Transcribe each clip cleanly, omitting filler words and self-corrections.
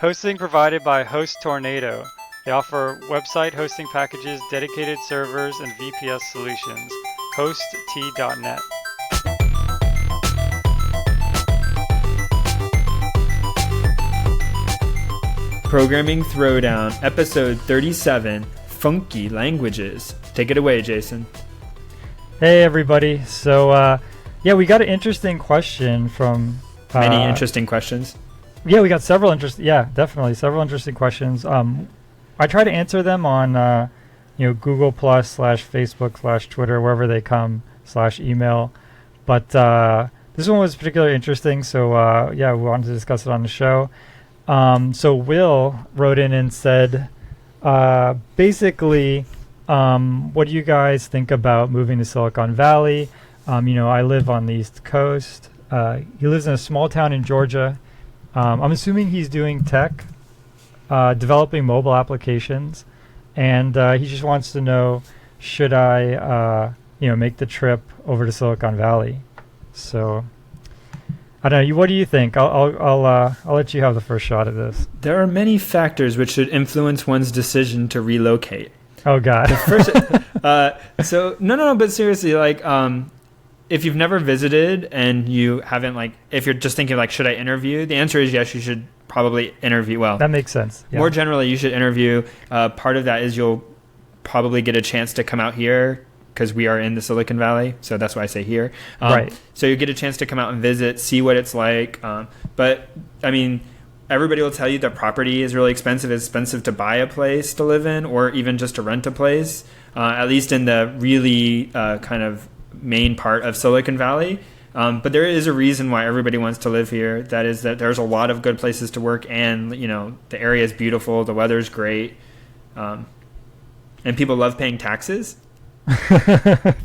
Hosting provided by Host Tornado. They offer website hosting packages, dedicated servers, and VPS solutions. Host.t.net. Programming Throwdown, episode 37, Funky Languages. Take it away, Jason. Hey, everybody. So, we got an interesting question from... Many interesting questions. Yeah, we got several definitely several interesting questions. I try to answer them on, Google Plus / Facebook / Twitter, wherever they come / email. But this one was particularly interesting, so we wanted to discuss it on the show. So Will wrote in and said, basically, what do you guys think about moving to Silicon Valley? I live on the East Coast. He lives in a small town in Georgia. I'm assuming he's doing tech, developing mobile applications, and he just wants to know, should I, make the trip over to Silicon Valley? So, I don't know. What do you think? I'll let you have the first shot at this. There are many factors which should influence one's decision to relocate. Oh God. First, but seriously, if you've never visited and you haven't, if you're just thinking, should I interview? The answer is yes, you should probably interview. Well, that makes sense. Yeah. More generally, you should interview. Part of that is you'll probably get a chance to come out here because we are in the Silicon Valley. So that's why I say here. Right. So you get a chance to come out and visit, see what it's like. But, I mean, everybody will tell you that property is really expensive. It's expensive to buy a place to live in or even just to rent a place, at least in the really kind of main part of Silicon Valley. But there is a reason why everybody wants to live here. That is that there's a lot of good places to work and, the area is beautiful. The weather's great. And people love paying taxes.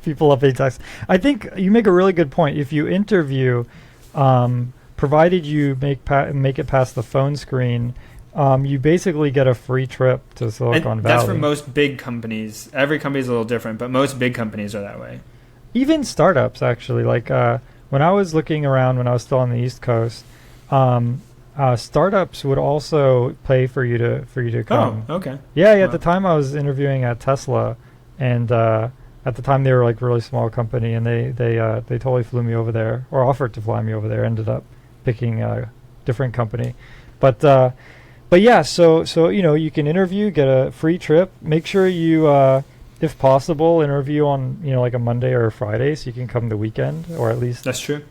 People love paying taxes. I think you make a really good point. If you interview, provided you make it past the phone screen, you basically get a free trip to Silicon Valley. That's for most big companies. Every company is a little different, but most big companies are that way. Even startups, actually. When I was looking around when I was still on the East Coast, startups would also pay for you to come. Oh, okay. Yeah. At the time I was interviewing at Tesla, and at the time they were really small company, and they totally flew me over there, or offered to fly me over there. Ended up picking a different company, but yeah. So you can interview, get a free trip. Make sure you, if possible, interview on a Monday or a Friday, so you can come the weekend, or at least that's true.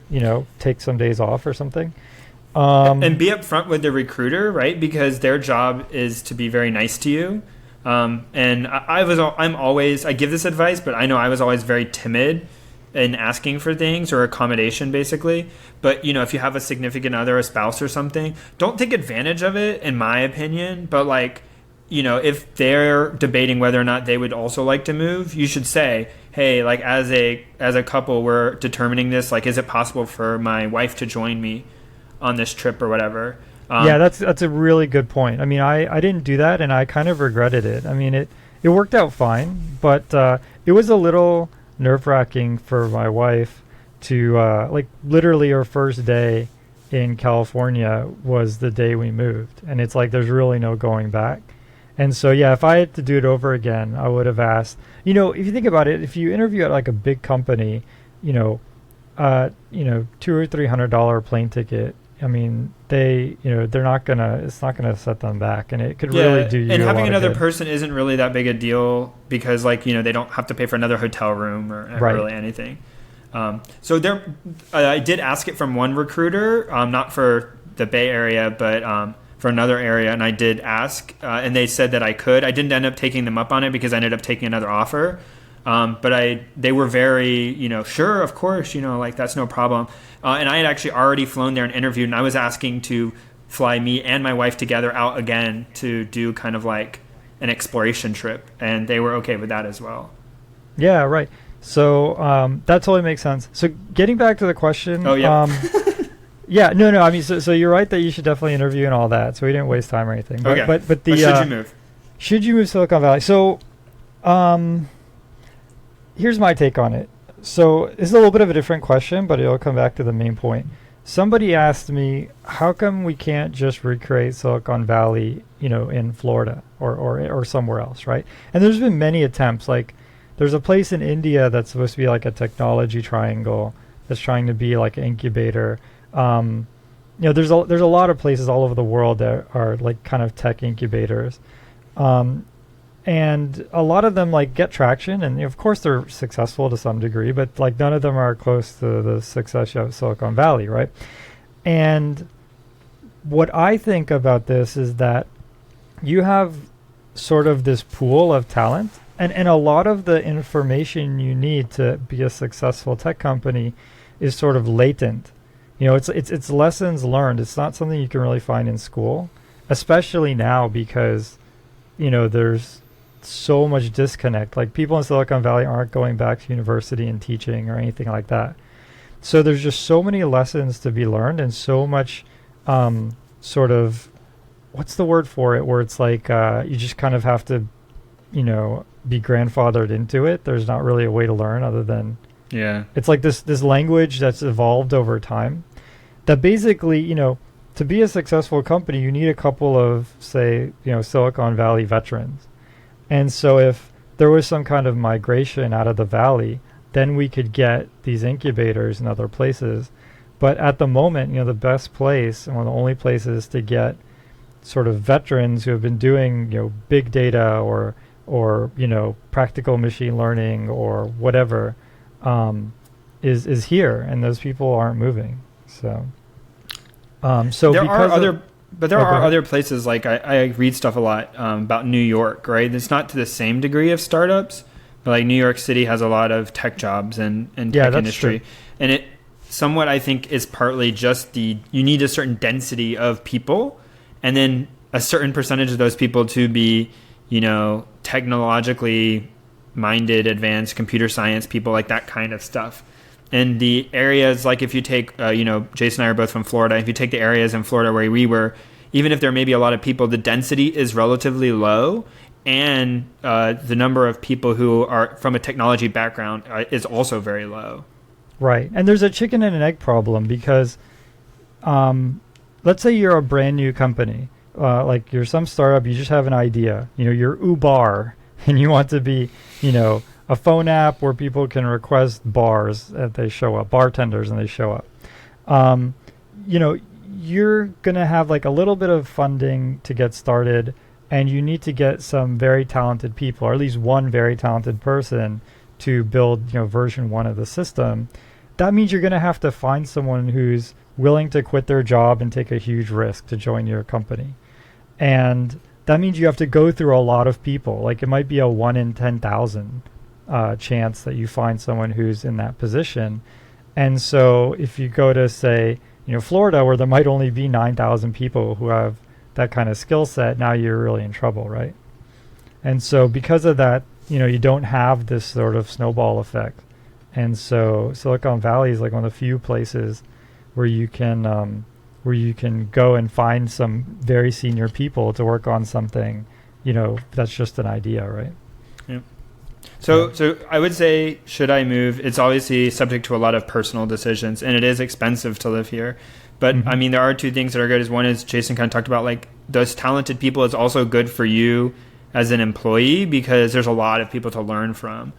Take some days off or something. And be upfront with the recruiter, right? Because their job is to be very nice to you. And I give this advice, but I know I was always very timid in asking for things or accommodation, basically. But, if you have a significant other, a spouse or something, don't take advantage of it, in my opinion. But if they're debating whether or not they would also like to move, you should say, hey, as a couple, we're determining this. Is it possible for my wife to join me on this trip or whatever? Yeah, that's a really good point. I mean, I didn't do that, and I kind of regretted it. I mean, it worked out fine, but it was a little nerve-wracking for my wife to, literally her first day in California was the day we moved. And it's there's really no going back. And so, yeah, if I had to do it over again, I would have asked, if you think about it, if you interview at a big company, $200 or $300 plane ticket, I mean, they're not it's not gonna set them back, and it could really do you. And having another good. person isn't really that big a deal because, they don't have to pay for another hotel room or really anything. So I did ask it from one recruiter, not for the Bay Area, but for another area, and I did ask, and they said that I could. I didn't end up taking them up on it because I ended up taking another offer. But they were very, sure, of course, that's no problem. And I had actually already flown there and interviewed, and I was asking to fly me and my wife together out again to do kind of an exploration trip, and they were okay with that as well. Yeah, right. So that totally makes sense. So getting back to the question. Oh, yeah. Yeah, no. I mean, so you're right that you should definitely interview and all that. So we didn't waste time or anything. Okay. But should you move? Should you move Silicon Valley? So, here's my take on it. So this is a little bit of a different question, but it'll come back to the main point. somebody asked me, how come we can't just recreate Silicon Valley, in Florida or somewhere else, right? And there's been many attempts. Like, there's a place in India that's supposed to be like a technology triangle that's trying to be like an incubator. There's a lot of places all over the world that are like kind of tech incubators. And a lot of them like get traction, and of course they're successful to some degree, but like none of them are close to the success of Silicon Valley, right? And what I think about this is that you have sort of this pool of talent, and a lot of the information you need to be a successful tech company is sort of latent. It's lessons learned. It's not something you can really find in school, especially now because there's so much disconnect. Like, people in Silicon Valley aren't going back to university and teaching or anything like that. So there's just so many lessons to be learned, and so much sort of, what's the word for it, where it's like you just kind of have to be grandfathered into it. There's not really a way to learn other than it's like this language that's evolved over time that basically to be a successful company you need a couple of, say, Silicon Valley veterans. And so if there was some kind of migration out of the valley, then we could get these incubators in other places. But at the moment, the best place and one of the only places to get sort of veterans who have been doing, big data or practical machine learning or whatever, is here, and those people aren't moving. So there are other places, like I read stuff a lot about New York, right? It's not to the same degree of startups, but like New York City has a lot of tech jobs and tech industry. True. And it somewhat, I think, is partly just you need a certain density of people, and then a certain percentage of those people to be, technologically minded, advanced computer science people, like that kind of stuff. And the areas, like if you take, Jason and I are both from Florida. If you take the areas in Florida where we were, even if there may be a lot of people, the density is relatively low. And the number of people who are from a technology background is also very low. Right. And there's a chicken and an egg problem because let's say you're a brand new company. Like you're some startup, you just have an idea. You're Uber and you want to be, a phone app where people can request bars that they show up, bartenders, and they show up. You're going to have like a little bit of funding to get started, and you need to get some very talented people, or at least one very talented person to build, version 1 of the system. That means you're going to have to find someone who's willing to quit their job and take a huge risk to join your company. And that means you have to go through a lot of people. Like, it might be a 1 in 10,000 chance that you find someone who's in that position. And so if you go to, say, Florida, where there might only be 9,000 people who have that kind of skill set, now you're really in trouble, right? And so because of that, you don't have this sort of snowball effect. And so Silicon Valley is like one of the few places where you can go and find some very senior people to work on something, that's just an idea, right? Yeah. So I would say, should I move? It's obviously subject to a lot of personal decisions, and it is expensive to live here. But I mean, there are two things that are good. Is one is Jason kind of talked about, like those talented people is also good for you as an employee because there's a lot of people to learn from,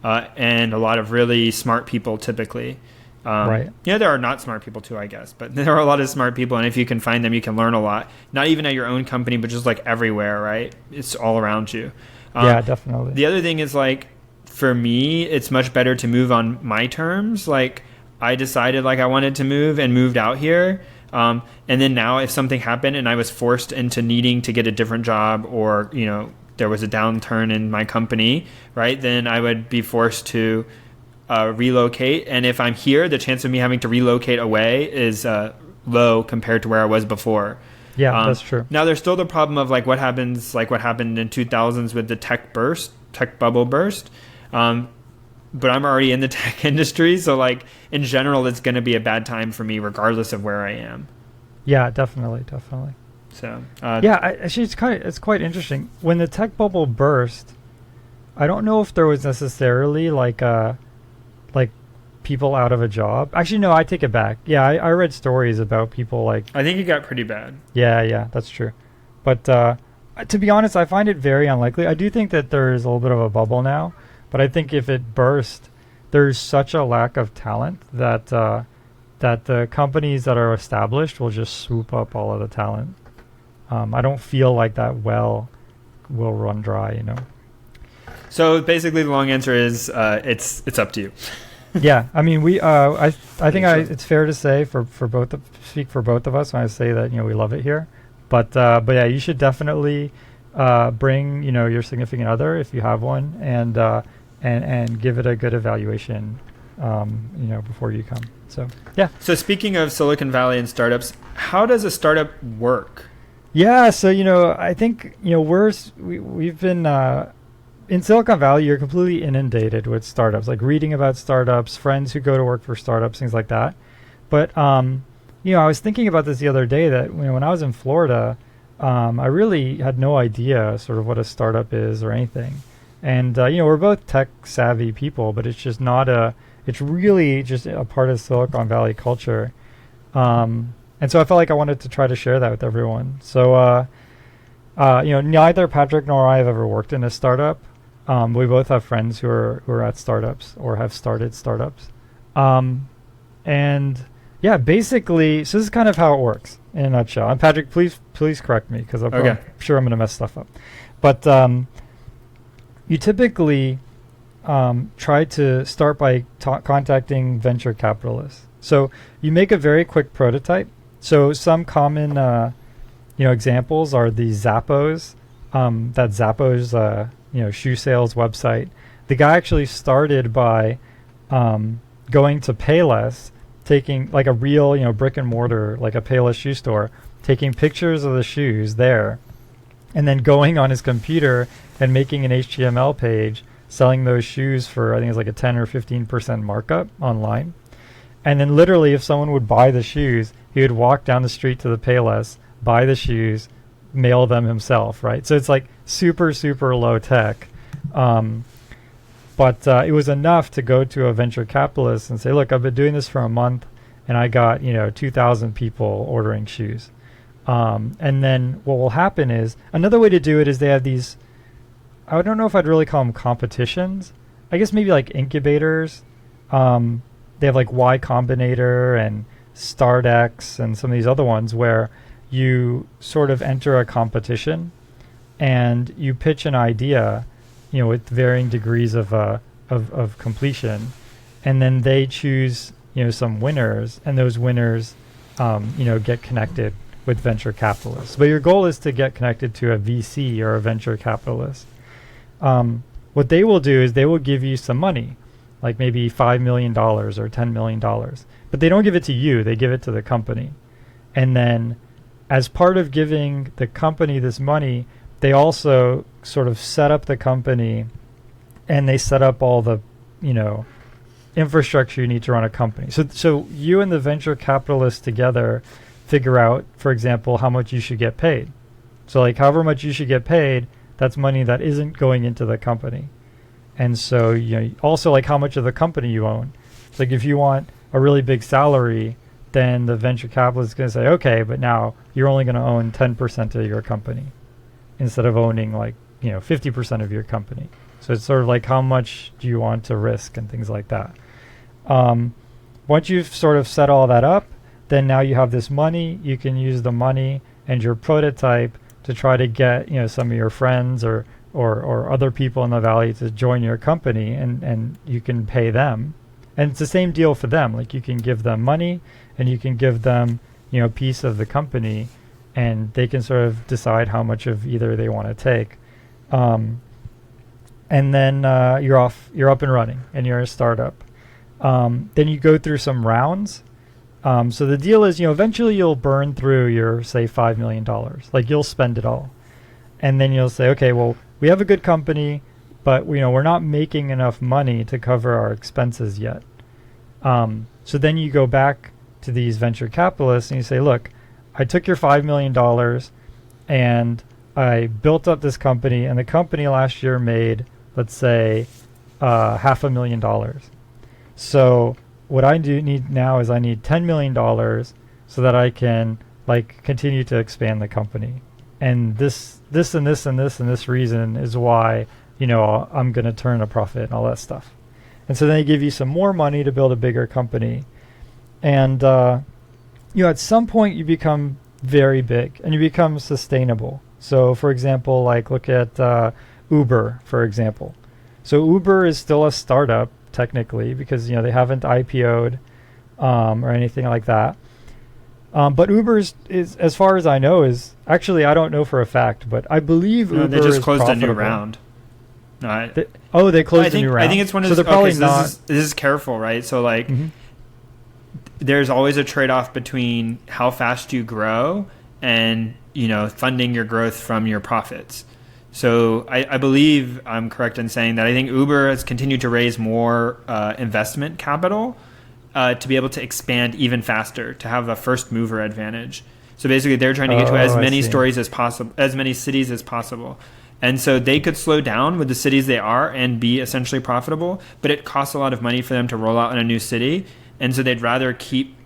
and a lot of really smart people typically. Right. There are not smart people too, I guess, but there are a lot of smart people, and if you can find them, you can learn a lot. Not even at your own company, but just like everywhere, right? It's all around you. Yeah, definitely. The other thing is, like, for me, it's much better to move on my terms. Like, I decided like I wanted to move and moved out here. And then now if something happened and I was forced into needing to get a different job, or, there was a downturn in my company, right, then I would be forced to relocate. And if I'm here, the chance of me having to relocate away is low compared to where I was before. Yeah, that's true. Now, there's still the problem of like what happened in 2000s with the tech bubble burst. But I'm already in the tech industry, so like in general, it's going to be a bad time for me regardless of where I am. Yeah, definitely. So actually, it's quite interesting. When the tech bubble burst, I don't know if there was necessarily like people out of a job. Actually, no, I take it back. Yeah, I read stories about people like. I think it got pretty bad. Yeah, that's true. But to be honest, I find it very unlikely. I do think that there is a little bit of a bubble now, but I think if it burst, there's such a lack of talent that that the companies that are established will just swoop up all of the talent. I don't feel like that well will run dry, you know. So basically, the long answer is it's up to you. Yeah, I mean, I think it's fair to say speak for both of us when I say that, you know, we love it here. But yeah, you should definitely bring, you know, your significant other if you have one, and give it a good evaluation, you know, before you come. So yeah. So speaking of Silicon Valley and startups, how does a startup work? Yeah, so, you know, I think, you know, we've been in Silicon Valley, you're completely inundated with startups, like reading about startups, friends who go to work for startups, things like that. But you know, I was thinking about this the other day that, you know, when I was in Florida, I really had no idea sort of what a startup is or anything. And you know, we're both tech savvy people, but it's just not it's really just a part of Silicon Valley culture. And so I felt like I wanted to try to share that with everyone. So, you know, neither Patrick nor I have ever worked in a startup. We both have friends who are at startups or have started startups. And yeah, basically, so this is kind of how it works in a nutshell. And Patrick, please correct me, because I'm sure I'm going to mess stuff up. But you typically try to start by contacting venture capitalists. So you make a very quick prototype. So some common you know, examples are the Zappos. That Zappos you know, shoe sales website. The guy actually started by going to Payless, taking like a real, you know, brick and mortar, like a Payless shoe store, taking pictures of the shoes there, and then going on his computer and making an HTML page selling those shoes for, I think it's like a 10 or 15% markup online. And then literally, if someone would buy the shoes, he would walk down the street to the Payless, buy the shoes, mail them himself, right? So it's like super, super low tech. But it was enough to go to a venture capitalist and say, look, I've been doing this for a month and I got, you know, 2,000 people ordering shoes. And then what will happen is, another way to do it is they have these, I don't know if I'd really call them competitions. I guess maybe like incubators. They have like Y Combinator and StartX and some of these other ones where you sort of enter a competition and you pitch an idea, you know, with varying degrees of completion, and then they choose, you know, some winners, and those winners, you know, get connected with venture capitalists. But your goal is to get connected to a VC or a venture capitalist. What they will do is they will give you some money, like maybe $5 million or $10 million, but they don't give it to you, they give it to the company. And then as part of giving the company this money, they also sort of set up the company and they set up all the, you know, infrastructure you need to run a company. So you and the venture capitalist together figure out, for example, how much you should get paid. So like however much you should get paid, that's money that isn't going into the company. And so, you know, also like how much of the company you own. It's like if you want a really big salary, then the venture capitalist is going to say, okay, but now you're only going to own 10% of your company instead of owning like, you know, 50% of your company. So it's sort of like how much do you want to risk and things like that. Once you've sort of set all that up, then now you have this money. You can use the money and your prototype to try to get, you know, some of your friends or other people in the valley to join your company, and you can pay them. And it's the same deal for them. Like you can give them money and you can give them, you know, a piece of the company, and they can sort of decide how much of either they want to take. And then you're up and running and you're a startup. Then you go through some rounds. So the deal is, you know, eventually you'll burn through your, say, $5 million. Like you'll spend it all. And then you'll say, okay, well, we have a good company, but you know, we're not making enough money to cover our expenses yet. So then you go back to these venture capitalists and you say, look, I took your $5 million and I built up this company, and the company last year made, let's say, $500,000. So what I do need now is I need $10 million so that I can like continue to expand the company. And this and this and this and this reason is why, I'm going to turn a profit and all that stuff. And so then they give you some more money to build a bigger company. And, at some point you become very big and you become sustainable. So for example, like look at Uber, for example. So Uber is still a startup technically because, they haven't IPO'd or anything like that. But Uber is, as far as I know, is actually, I don't know for a fact, but I believe Uber they just is closed profitable. a new round. No, they closed a new round. I think it's one of so those. They're probably Okay, so not. This is careful, right? So like, there's always a trade-off between how fast you grow and funding your growth from your profits. So I believe I'm correct in saying that I think Uber has continued to raise more investment capital to be able to expand even faster, to have a first mover advantage. So basically, they're trying to get to as many stories as possible, as many cities as possible. And so they could slow down with the cities they are and be essentially profitable, but it costs a lot of money for them to roll out in a new city. And so they'd rather keep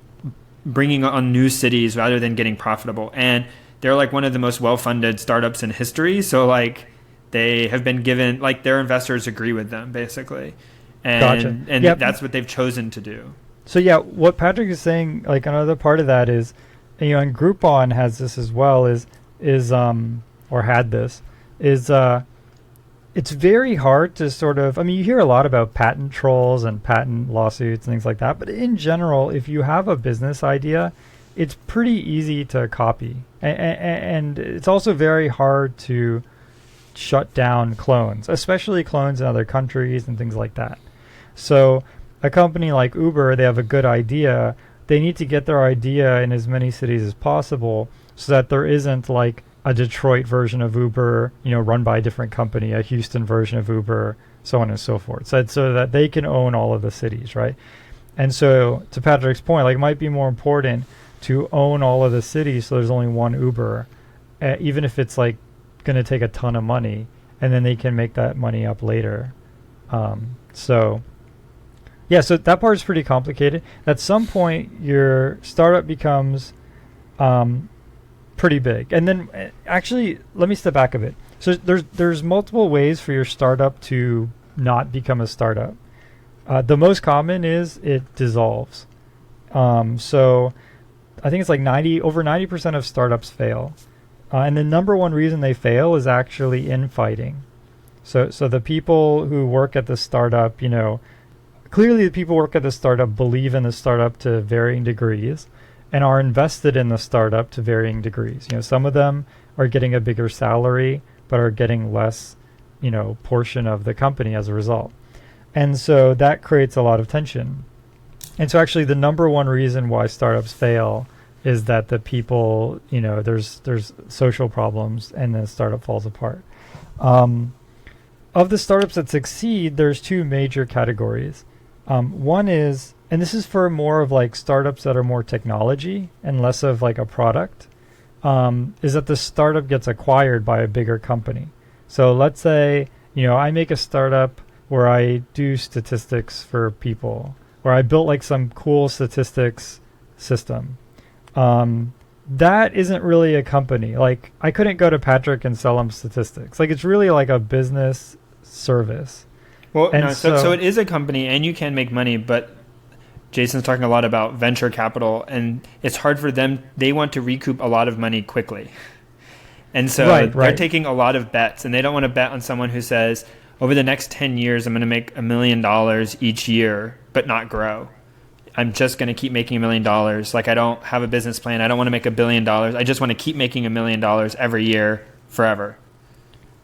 bringing on new cities rather than getting profitable. And they're like one of the most well-funded startups in history. So like they have been given, like their investors agree with them basically. And, Gotcha. And Yep. that's what they've chosen to do. So yeah, what Patrick is saying, like another part of that is, and Groupon has this as well, or had this, it's very hard to sort of, you hear a lot about patent trolls and patent lawsuits and things like that, but in general, if you have a business idea, it's pretty easy to copy. And it's also very hard to shut down clones, especially clones in other countries and things like that. So a company like Uber, they have a good idea. They need to get their idea in as many cities as possible so that there isn't like a Detroit version of Uber, run by a different company, a Houston version of Uber, so on and so forth. So that they can own all of the cities, right? And so to Patrick's point, like it might be more important to own all of the cities so there's only one Uber, even if it's like going to take a ton of money, and then they can make that money up later. So that part is pretty complicated. At some point, your startup becomes pretty big. And then actually, let me step back a bit. So there's multiple ways for your startup to not become a startup. The most common is it dissolves. So I think it's like over 90% of startups fail. And the number one reason they fail is actually infighting. So the people who work at the startup, clearly the people who work at the startup believe in the startup to varying degrees and are invested in the startup to varying degrees. Some of them are getting a bigger salary, but are getting less, portion of the company as a result. And so that creates a lot of tension. And so actually the number one reason why startups fail is that the people, there's social problems and the startup falls apart. Of the startups that succeed, there's two major categories. One is, and this is for more of like startups that are more technology and less of like a product, is that the startup gets acquired by a bigger company. So let's say, I make a startup where I do statistics for people, where I built like some cool statistics system. That isn't really a company. Like I couldn't go to Patrick and sell him statistics. Like it's really like a business service. Well, no, so it is a company and you can make money, but Jason's talking a lot about venture capital and it's hard for them. They want to recoup a lot of money quickly. And so they're taking a lot of bets and they don't want to bet on someone who says, over the next 10 years, I'm going to make $1 million each year, but not grow. I'm just going to keep making $1 million. Like I don't have a business plan. I don't want to make $1 billion. I just want to keep making $1 million every year forever.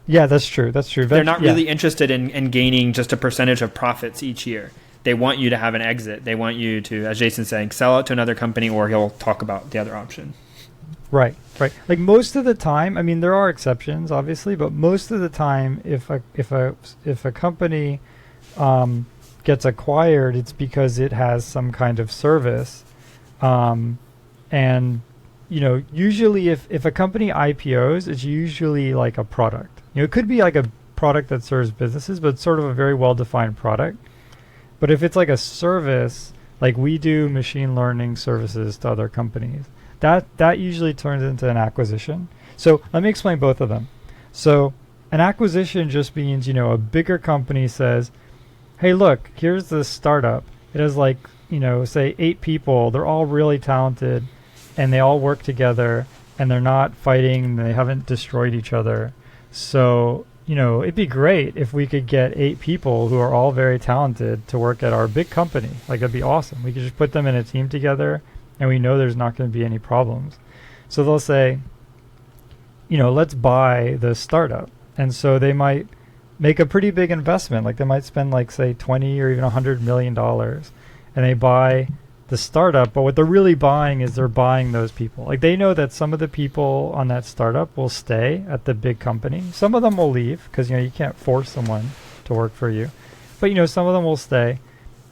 Yeah, that's true. That's true. They're not really interested in gaining just a percentage of profits each year. They want you to have an exit. They want you to, as Jason's saying, sell it to another company, or he'll talk about the other option. Right. Like most of the time, there are exceptions, obviously, but most of the time, if a company gets acquired, it's because it has some kind of service, and usually if a company IPOs, it's usually like a product. It could be like a product that serves businesses, but it's sort of a very well-defined product. But if it's like a service, Like we do machine learning services to other companies. That usually turns into an acquisition. So let me explain both of them. So an acquisition just means, a bigger company says, hey, look, here's this startup. It has like, say 8 people. They're all really talented and they all work together and they're not fighting. They haven't destroyed each other. So, it'd be great if we could get 8 people who are all very talented to work at our big company. Like, that'd be awesome. We could just put them in a team together and we know there's not going to be any problems. So they'll say, let's buy the startup. And so they might make a pretty big investment. Like they might spend like, say, 20 or even $100 million. And they buy the startup. But what they're really buying is they're buying those people. Like they know that some of the people on that startup will stay at the big company. Some of them will leave because, you can't force someone to work for you. But, some of them will stay.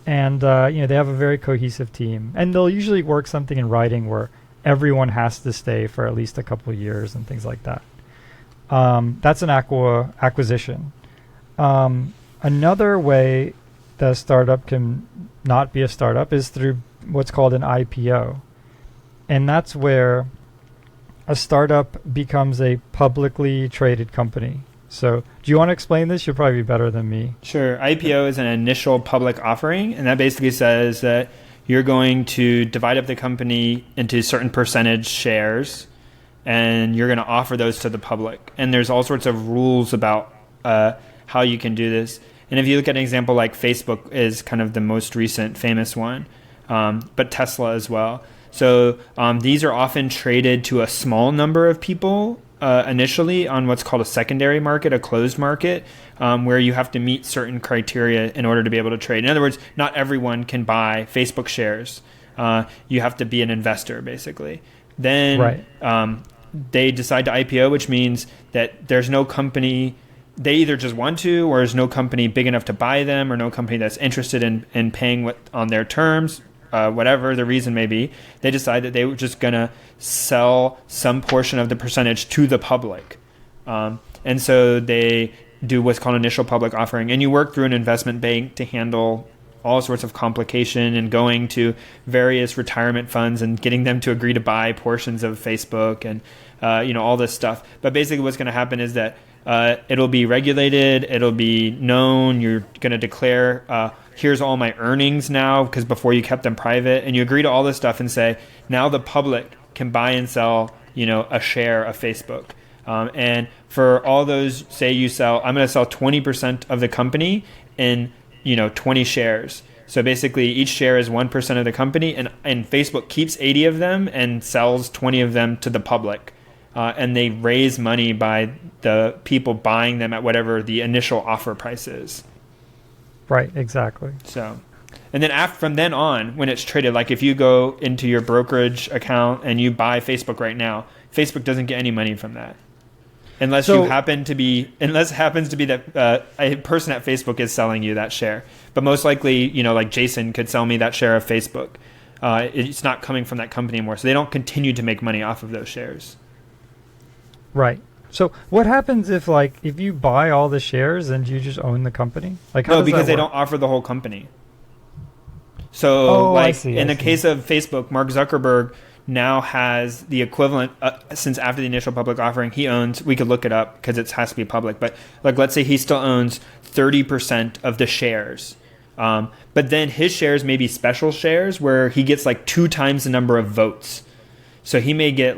And, they have a very cohesive team. And they'll usually work something in writing where everyone has to stay for at least a couple of years and things like that. That's an acquisition. Another way that a startup can not be a startup is through what's called an IPO. And that's where a startup becomes a publicly traded company. So do you want to explain this? You'll probably be better than me. Sure. IPO is an initial public offering, and that basically says that you're going to divide up the company into certain percentage shares, and you're going to offer those to the public. And there's all sorts of rules about how you can do this. And if you look at an example like Facebook is kind of the most recent famous one, but Tesla as well. So these are often traded to a small number of people initially on what's called a secondary market, a closed market, where you have to meet certain criteria in order to be able to trade. In other words, not everyone can buy Facebook shares. You have to be an investor, basically. Then they decide to IPO, which means that there's no company, they either just want to, or there's no company big enough to buy them, or no company that's interested in paying on their terms. Whatever the reason may be, they decide that they were just going to sell some portion of the percentage to the public. And so they do what's called initial public offering. And you work through an investment bank to handle all sorts of complication and going to various retirement funds and getting them to agree to buy portions of Facebook and all this stuff. But basically what's going to happen is that it'll be regulated, it'll be known, you're going to declare here's all my earnings now, because before you kept them private, and you agree to all this stuff and say, now the public can buy and sell, a share of Facebook. And for all those, say I'm going to sell 20% of the company in, 20 shares. So basically each share is 1% of the company, and Facebook keeps 80 of them and sells 20 of them to the public. And they raise money by the people buying them at whatever the initial offer price is. Right, exactly. So, and then from then on, when it's traded, like if you go into your brokerage account and you buy Facebook right now, Facebook doesn't get any money from that, unless it happens to be that a person at Facebook is selling you that share. But most likely, like Jason could sell me that share of Facebook. It's not coming from that company anymore, so they don't continue to make money off of those shares. Right. So what happens if you buy all the shares and you just own the company? No, because they don't offer the whole company. So in the case of Facebook, Mark Zuckerberg now has the equivalent, since after the initial public offering, he owns, we could look it up because it has to be public, but let's say he still owns 30% of the shares. But then his shares may be special shares where he gets 2 times the number of votes. So he may get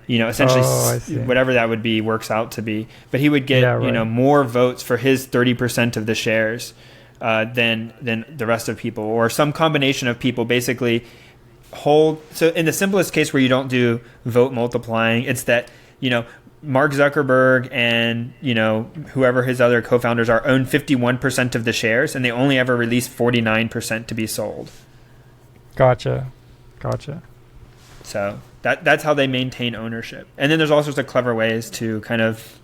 essentially whatever that would be works out to be, but he would get more votes for his 30% of the shares than the rest of people, or some combination of people basically hold. So in the simplest case where you don't do vote multiplying, it's that Mark Zuckerberg and whoever his other co-founders are own 51% of the shares, and they only ever release 49% to be sold. Gotcha. So that's how they maintain ownership. And then there's all sorts of clever ways to kind of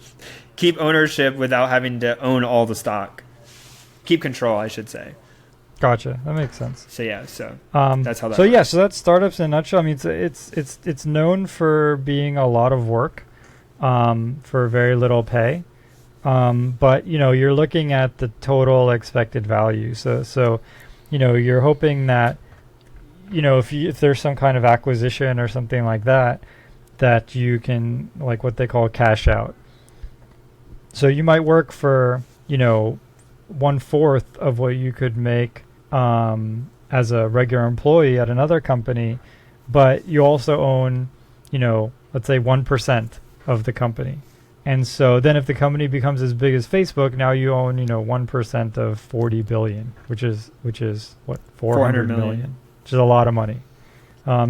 keep ownership without having to own all the stock. Keep control, I should say. Gotcha. That makes sense. So that's how that works. So that's startups in a nutshell. I mean, it's known for being a lot of work for very little pay. But you're looking at the total expected value. So you're hoping that if there's some kind of acquisition or something like that, that you can, like, what they call cash out. So you might work for, 1/4 of what you could make as a regular employee at another company, but you also own, let's say 1% of the company. And so then if the company becomes as big as Facebook, now you own, 1% of 40 billion, which is what, 400 million, which is a lot of money.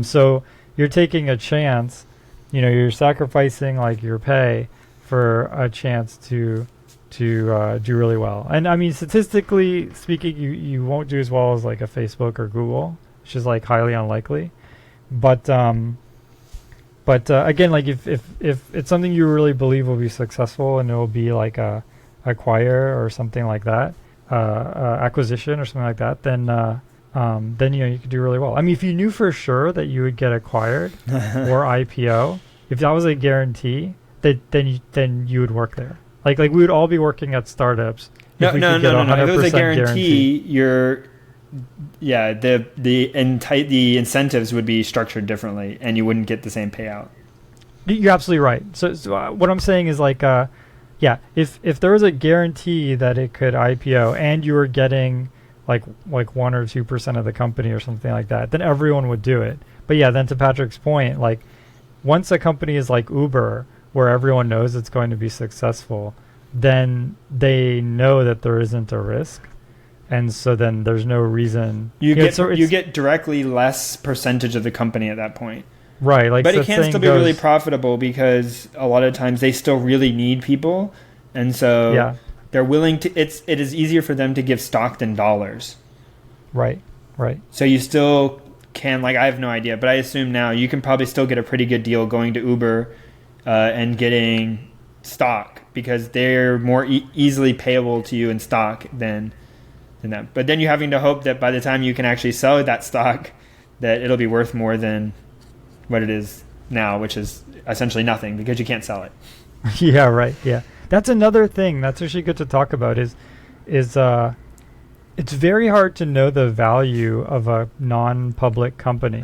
So you're taking a chance, you're sacrificing like your pay for a chance to do really well. And I mean, statistically speaking, you won't do as well as like a Facebook or Google, which is like highly unlikely. But again, like if it's something you really believe will be successful and it will be like a acquire or something like that, acquisition or something like that, then you could do really well. I mean, if you knew for sure that you would get acquired or IPO, if that was a guarantee, then you would work there. Like we would all be working at startups. No. If it was a guarantee, the incentives would be structured differently, and you wouldn't get the same payout. You're absolutely right. So what I'm saying is like, if there was a guarantee that it could IPO and you were getting like 1 or 2% of the company or something like that, then everyone would do it. But yeah, then to Patrick's point, like once a company is like Uber, where everyone knows it's going to be successful, then they know that there isn't a risk. And so then there's no reason you get directly less percentage of the company at that point. Right. Like, but it can still be really profitable because a lot of times they still really need people. And so they're willing to, it is easier for them to give stock than dollars. Right. So you still can, like, I have no idea, but I assume now you can probably still get a pretty good deal going to Uber and getting stock because they're more easily payable to you in stock than them. But then you're having to hope that by the time you can actually sell that stock, that it'll be worth more than what it is now, which is essentially nothing because you can't sell it. Yeah, right. Yeah. That's another thing that's actually good to talk about is it's very hard to know the value of a non-public company.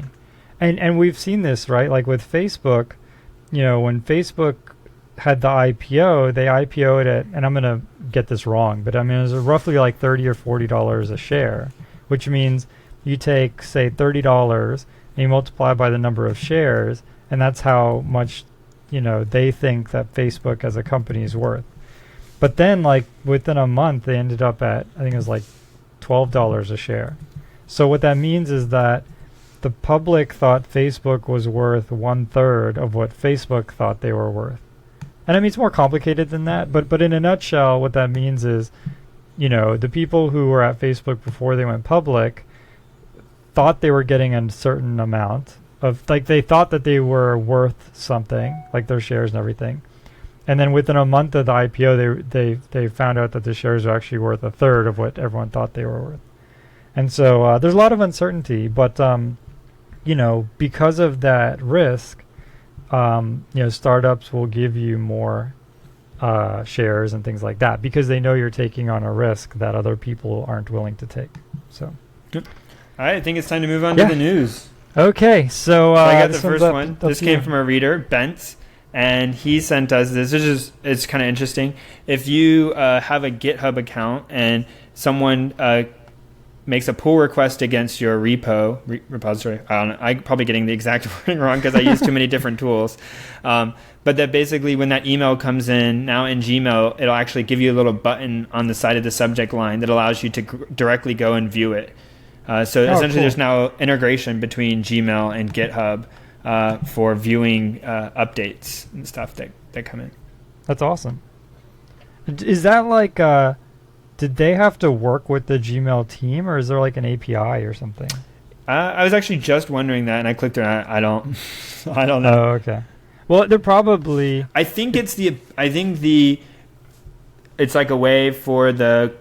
And we've seen this, right? Like with Facebook, when Facebook had the IPO, they IPO'd it, and I'm going to get this wrong, but I mean, it was roughly like $30 or $40 a share, which means you take, say, $30 and you multiply by the number of shares, and that's how much, they think that Facebook as a company is worth. But then, like, within a month, they ended up at, I think it was like $12 a share. So what that means is that the public thought Facebook was worth 1/3 of what Facebook thought they were worth. And I mean, it's more complicated than that, but in a nutshell, what that means is, the people who were at Facebook before they went public thought they were getting a certain amount of, like, they thought that they were worth something, like their shares and everything. And then within a month of the IPO, they found out that the shares are actually worth 1/3 of what everyone thought they were worth. And so there's a lot of uncertainty, but, because of that risk, startups will give you more shares and things like that because they know you're taking on a risk that other people aren't willing to take. So, good. All right, I think it's time to move on to the news. Okay, so I got the first one. This came from a reader, Bent, and he sent us this. It's kind of interesting. If you have a GitHub account and someone makes a pull request against your repository. I don't know. I'm probably getting the exact wording wrong because I use too many different tools. But that basically when that email comes in, now in Gmail, it'll actually give you a little button on the side of the subject line that allows you to directly go and view it. So essentially there's now integration between Gmail and GitHub for viewing updates and stuff that come in. That's awesome. Is that like... did they have to work with the Gmail team, or is there like an API or something? I was actually just wondering that, and I clicked on it. I don't know. Oh, okay. Well, they're probably. I think it's like a way for the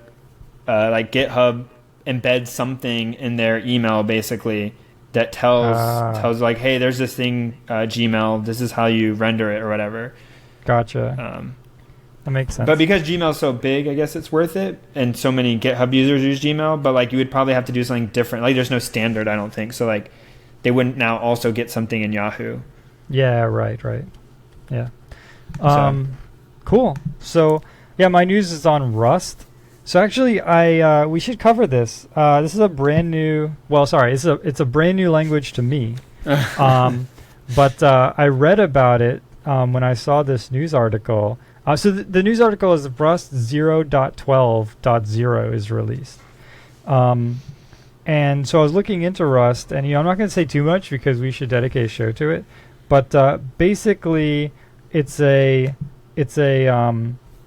like GitHub embeds something in their email basically that tells like, hey, there's this thing Gmail. This is how you render it or whatever. Gotcha. That makes sense. But because Gmail's so big, I guess it's worth it. And so many GitHub users use Gmail. But like you would probably have to do something different. Like there's no standard, I don't think. So like they wouldn't now also get something in Yahoo. Yeah, right. Yeah. Cool. So yeah, my news is on Rust. So actually, we should cover this. This is a brand new. Well, sorry, it's a brand new language to me. But I read about it when I saw this news article. So the news article is Rust 0.12.0 is released. And so I was looking into Rust, and I'm not going to say too much because we should dedicate a show to it. But basically, it's a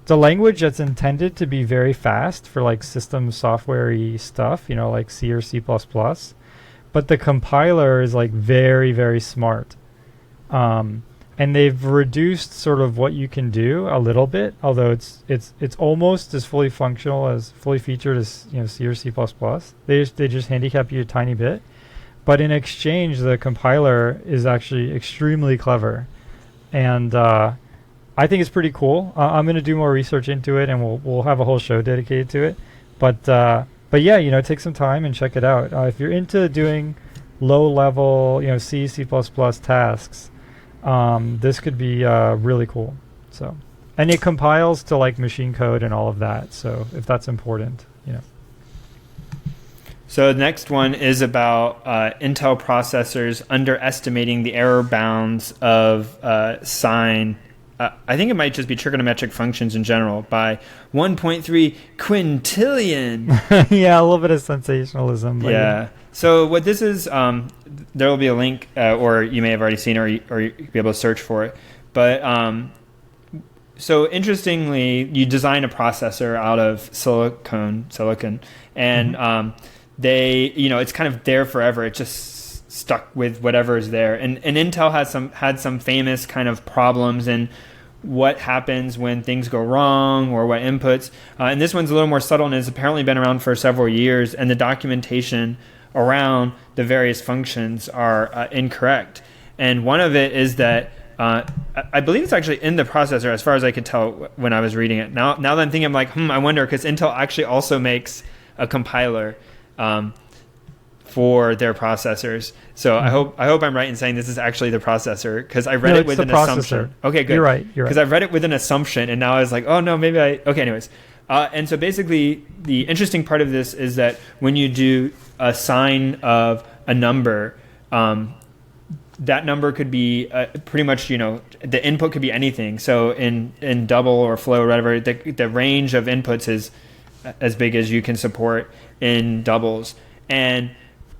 language that's intended to be very fast for like system software-y stuff, like C or C++. But the compiler is like very, very smart. And they've reduced sort of what you can do a little bit, although it's almost as fully functional as fully featured as C or C++. They just handicap you a tiny bit, but in exchange, the compiler is actually extremely clever, and I think it's pretty cool. I'm going to do more research into it, and we'll have a whole show dedicated to it. But yeah, take some time and check it out. If you're into doing low level, C, C++ tasks. This could be really cool. So, and it compiles to like machine code and all of that. So if that's important, So the next one is about Intel processors underestimating the error bounds of sine. I think it might just be trigonometric functions in general by 1.3 quintillion. Yeah, a little bit of sensationalism. Yeah. So what this is, there will be a link, or you may have already seen it, or you'll be able to search for it. But so interestingly, you design a processor out of silicon, and they, it's kind of there forever. It just stuck with whatever is there. And Intel had some famous kind of problems in what happens when things go wrong or what inputs. And this one's a little more subtle and has apparently been around for several years. And the documentation around the various functions are incorrect. And one of it is that I believe it's actually in the processor, as far as I could tell when I was reading it. Now that I'm thinking, I'm like, I wonder, because Intel actually also makes a compiler for their processors. So I hope I'm right in saying this is actually the processor, because I read it with an assumption. Okay, good. You're right. Because I read it with an assumption, and now I was like, oh no, maybe I. Okay, anyways. And so basically, the interesting part of this is that when you do a sine of a number, that number could be pretty much, the input could be anything. So in double or flow or whatever, the range of inputs is as big as you can support in doubles. And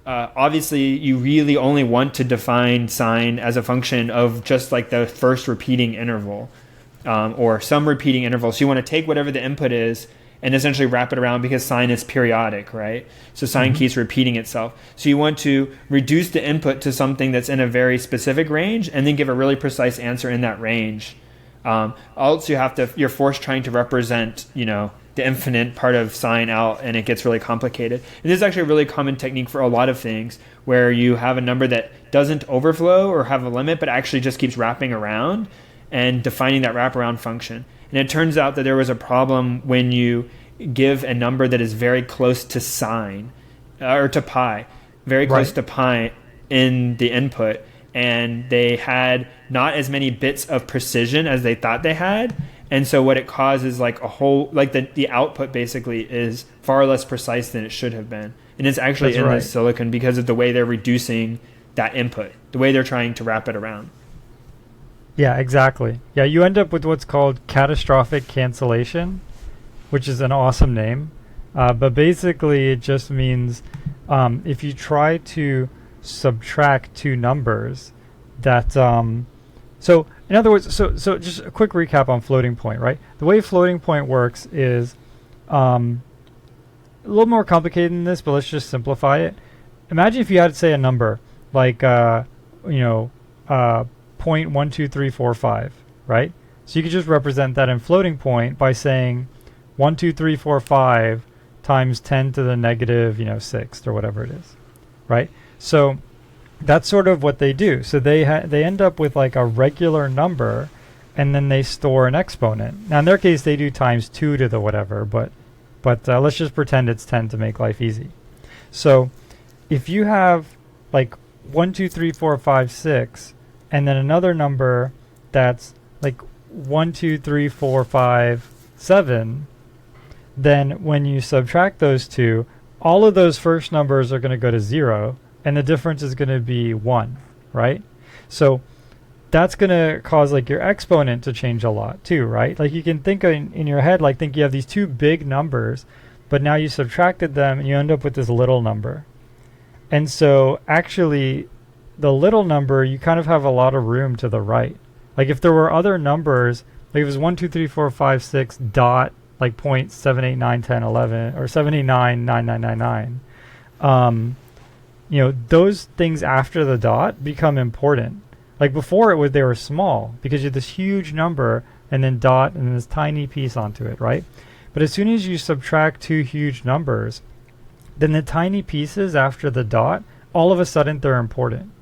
obviously, you really only want to define sine as a function of just like the first repeating interval. Or some repeating interval. So you want to take whatever the input is and essentially wrap it around, because sine is periodic, right? So sine keeps repeating itself. So you want to reduce the input to something that's in a very specific range and then give a really precise answer in that range. Also, you're forced trying to represent, the infinite part of sine out, and it gets really complicated. And this is actually a really common technique for a lot of things, where you have a number that doesn't overflow or have a limit, but actually just keeps wrapping around and defining that wraparound function. And it turns out that there was a problem when you give a number that is very close to sine, or to pi, very close to pi in the input, and they had not as many bits of precision as they thought they had. And so what it causes, like a whole, like the output basically is far less precise than it should have been. And it's actually the silicon because of the way they're reducing that input, the way they're trying to wrap it around. Yeah, exactly. Yeah, you end up with what's called catastrophic cancellation, which is an awesome name. But basically, it just means if you try to subtract two numbers, that so in other words, so just a quick recap on floating point, right? The way floating point works is a little more complicated than this, but let's just simplify it. Imagine if you had, say, a number like 0.12345, right? So you could just represent that in floating point by saying 12345 times 10 to the negative, 6th or whatever it is, right? So that's sort of what they do. So they end up with like a regular number, and then they store an exponent. Now in their case, they do times 2 to the whatever, but let's just pretend it's 10 to make life easy. So if you have like 1, 2, 3, 4, 5, 6, and then another number that's like 1, 2, 3, 4, 5, 7, then when you subtract those two, all of those first numbers are going to go to 0, and the difference is going to be 1, right? So that's going to cause like your exponent to change a lot too, right? Like you can think in your head, like think you have these two big numbers, but now you subtracted them and you end up with this little number. And so actually the little number, you kind of have a lot of room to the right. Like if there were other numbers, like if it was 1, 2, 3, 4, 5, 6 dot like 0.789, 10, 11, or 789, 9999, you know, those things after the dot become important. Like before they were small because you had this huge number and then dot and then this tiny piece onto it, right? But as soon as you subtract two huge numbers, then the tiny pieces after the dot, all of a sudden they're important.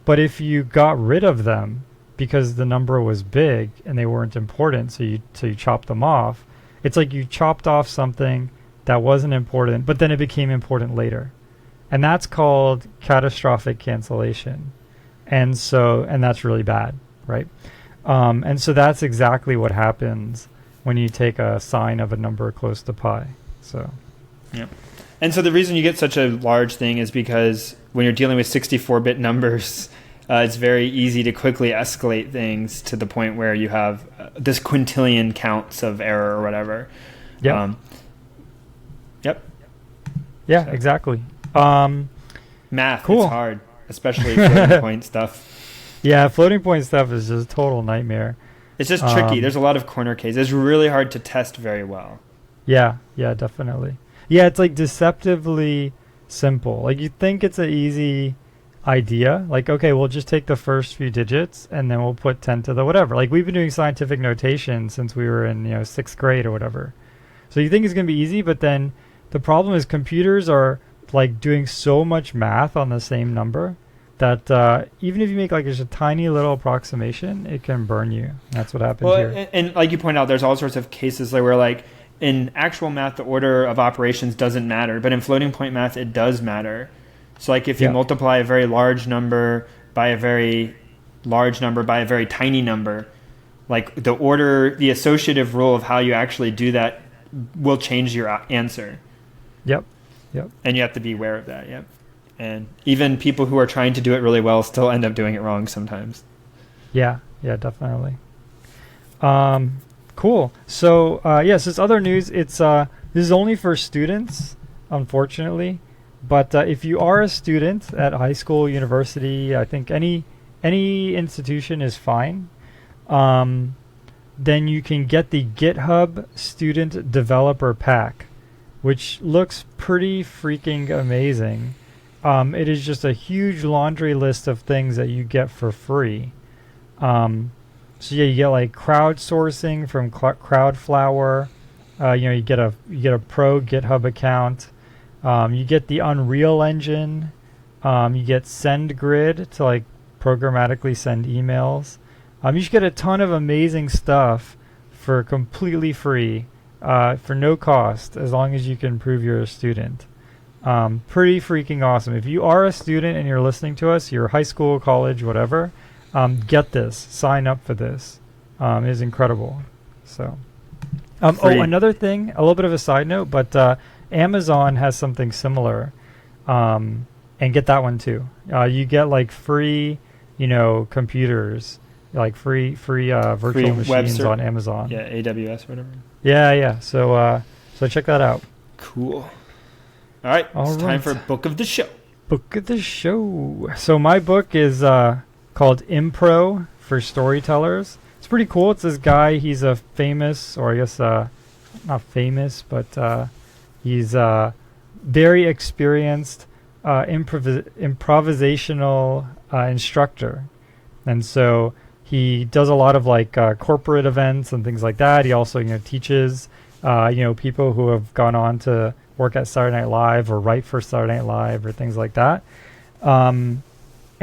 But if you got rid of them because the number was big and they weren't important, so you chopped them off, it's like you chopped off something that wasn't important, but then it became important later. And that's called catastrophic cancellation. And that's really bad, right? And so that's exactly what happens when you take a sine of a number close to pi. So, yeah. And so the reason you get such a large thing is because when you're dealing with 64-bit numbers, it's very easy to quickly escalate things to the point where you have this quintillion counts of error or whatever. Yeah. Yep. Yeah, so. Exactly. Math, cool. It's hard, especially floating point stuff. Yeah, floating point stuff is just a total nightmare. It's just tricky. There's a lot of corner cases. It's really hard to test very well. Yeah, definitely. Yeah, it's like deceptively simple. Like you think it's an easy idea. Like, okay, we'll just take the first few digits and then we'll put 10 to the whatever. Like we've been doing scientific notation since we were in, 6th grade or whatever. So you think it's going to be easy, but then the problem is computers are like doing so much math on the same number that even if you make like just a tiny little approximation, it can burn you. That's what happens here. And like you point out, there's all sorts of cases where like in actual math, the order of operations doesn't matter, but in floating point math, it does matter. So like if you multiply a very large number by a very large number by a very tiny number, like the associative rule of how you actually do that will change your answer. Yep. And you have to be aware of that, yep. And even people who are trying to do it really well still end up doing it wrong sometimes. Yeah, definitely. Cool. So, yes, this other news, this is only for students, unfortunately. But if you are a student at high school, university, I think any institution is fine. Then you can get the GitHub Student Developer Pack, which looks pretty freaking amazing. It is just a huge laundry list of things that you get for free. So yeah, you get like crowdsourcing from Crowdflower. You get a pro GitHub account. You get the Unreal Engine. You get SendGrid to like programmatically send emails. You just get a ton of amazing stuff for completely free, for no cost, as long as you can prove you're a student. Pretty freaking awesome. If you are a student and you're listening to us, you're high school, college, whatever, get this. Sign up for this. It is incredible. So, another thing, a little bit of a side note, but Amazon has something similar, and get that one too. You get like free, computers, like free virtual machines on Amazon. Yeah, AWS or whatever. Yeah. So check that out. Cool. All right, it's time for Book of the Show. Book of the Show. So my book is called Impro for Storytellers. It's pretty cool. It's this guy. He's a famous, or I guess not famous, but he's a very experienced improvisational instructor. And so he does a lot of like corporate events and things like that. He also, teaches, people who have gone on to work at Saturday Night Live or write for Saturday Night Live or things like that. And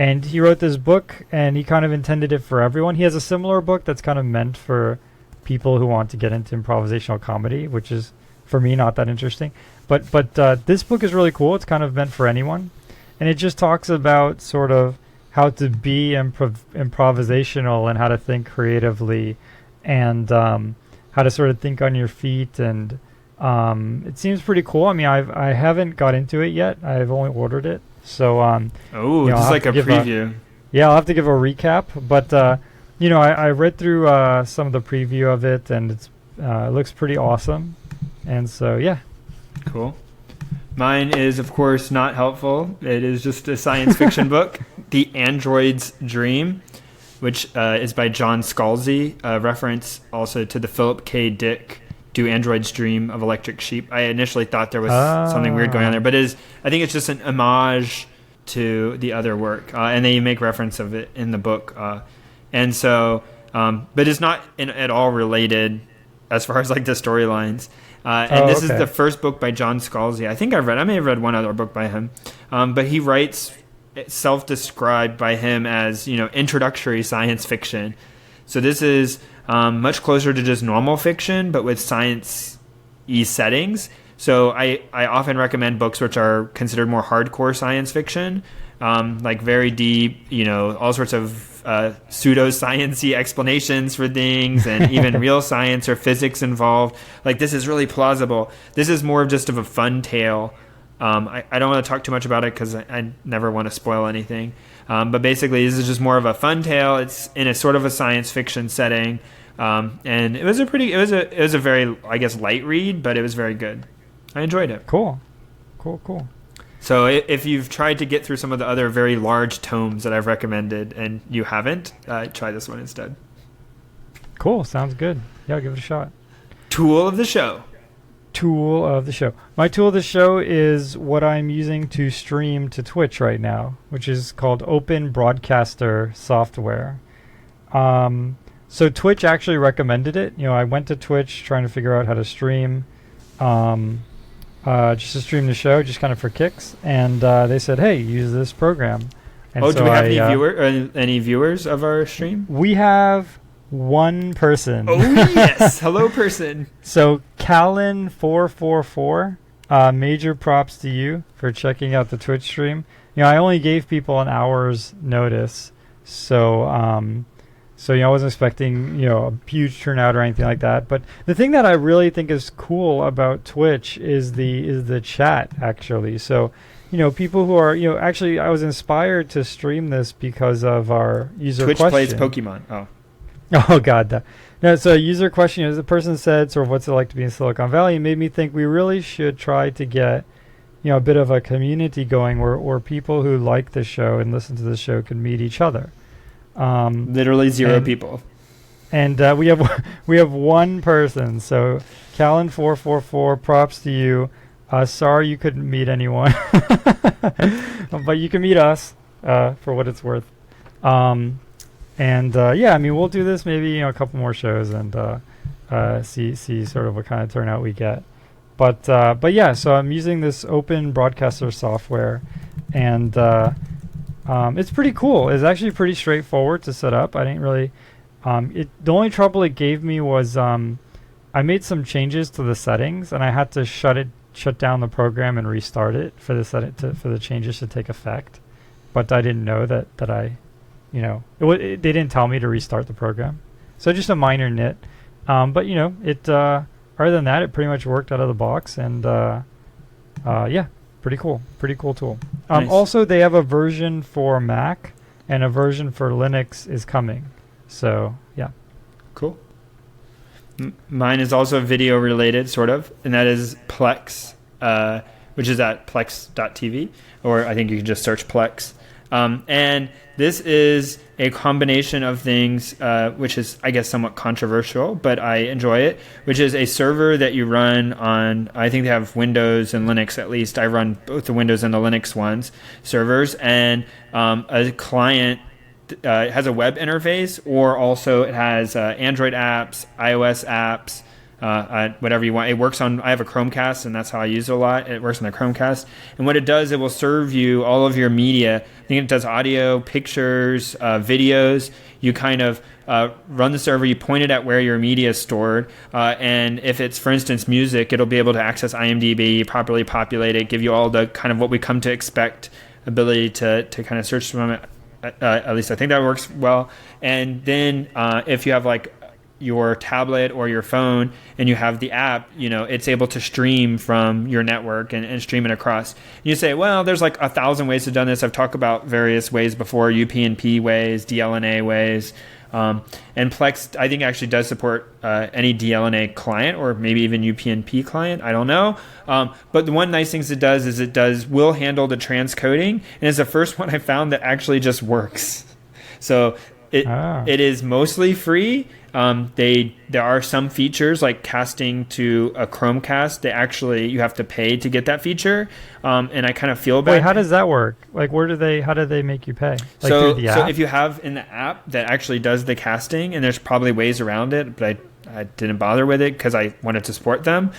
And he wrote this book, and he kind of intended it for everyone. He has a similar book that's kind of meant for people who want to get into improvisational comedy, which is, for me, not that interesting. But this book is really cool. It's kind of meant for anyone. And it just talks about sort of how to be improvisational and how to think creatively and how to sort of think on your feet. And it seems pretty cool. I mean, I haven't got into it yet. I've only ordered it. So, just like a preview. I'll have to give a recap. But, I read through some of the preview of it, and it looks pretty awesome. And so, yeah. Cool. Mine is, of course, not helpful. It is just a science fiction book, The Android's Dream, which is by John Scalzi, a reference also to the Philip K. Dick Do Androids Dream of Electric Sheep. I initially thought there was something weird going on there, but I think it's just an homage to the other work, and they make reference of it in the book. And so, but it's not at all related as far as like the storylines. And this is the first book by John Scalzi. I may have read one other book by him, but he writes self-described by him as, introductory science fiction. So this is much closer to just normal fiction, but with science-y settings. So I often recommend books which are considered more hardcore science fiction, like very deep, all sorts of pseudo-science-y explanations for things, and even real science or physics involved. Like, this is really plausible. This is more of just of a fun tale. I don't want to talk too much about it because I never want to spoil anything. But basically, this is just more of a fun tale. It's in a sort of a science fiction setting, and it was a very, I guess, light read, but it was very good. I enjoyed it. Cool. So if you've tried to get through some of the other very large tomes that I've recommended and you haven't, try this one instead. Cool. Sounds good. Yeah, I'll give it a shot. Tool of the show. My tool of the show is what I'm using to stream to Twitch right now, which is called Open Broadcaster Software. So Twitch actually recommended it. I went to Twitch trying to figure out how to stream. Just to stream the show, just kind of for kicks, and they said, "Hey, use this program." And do we have any viewers of our stream? We have one person. Oh yes, hello person. So Callan444, major props to you for checking out the Twitch stream. I only gave people an hour's notice, so I wasn't expecting, a huge turnout or anything like that. But the thing that I really think is cool about Twitch is the chat, actually. So, people who are, actually, I was inspired to stream this because of our user Twitch question. Twitch plays Pokemon. Oh. Oh, God. No, so user question is, the person said, sort of, what's it like to be in Silicon Valley? It made me think we really should try to get, a bit of a community going where people who like the show and listen to the show can meet each other. Literally zero people, and we have one person. So Callan444, props to you. Sorry you couldn't meet anyone, but you can meet us for what it's worth. We'll do this maybe a couple more shows and see sort of what kind of turnout we get. But so I'm using this Open Broadcaster software, and it's pretty cool. It's actually pretty straightforward to set up. I didn't really. The only trouble it gave me was I made some changes to the settings, and I had to shut down the program and restart it for the changes to take effect. But I didn't know that I, they didn't tell me to restart the program. So just a minor nit. But it. Other than that, it pretty much worked out of the box, and pretty cool tool. Nice. Also, they have a version for Mac and a version for Linux is coming. So, yeah. Cool. Mine is also video related, sort of, and that is Plex, which is at plex.tv, or I think you can just search Plex. And this is a combination of things, which is, I guess, somewhat controversial, but I enjoy it, which is a server that you run on, I think they have Windows and Linux at least. I run both the Windows and the Linux servers, and a client has a web interface, or also it has Android apps, iOS apps, whatever you want. It works on, I have a Chromecast, and that's how I use it a lot. It works on the Chromecast. And what it does, it will serve you all of your media. I think it does audio, pictures, videos. You kind of run the server, you point it at where your media is stored. And if it's, for instance, music, it'll be able to access IMDb, properly populate it, give you all the kind of what we come to expect ability to kind of search from it. At least I think that works well. And then if you have like your tablet or your phone and you have the app, it's able to stream from your network and stream it across. You say, well, there's like 1,000 ways to do this. I've talked about various ways before, UPnP ways, DLNA ways. And Plex, I think, actually does support any DLNA client or maybe even UPnP client. I don't know. But the one nice thing it does is will handle the transcoding. And it's the first one I found that actually just works. So it is mostly free. There are some features like casting to a Chromecast. You have to pay to get that feature. And I kind of feel bad. Wait, how does that work? Like, how do they make you pay? Like so, through the app? So if you have in the app that actually does the casting, and there's probably ways around it, but I didn't bother with it because I wanted to support them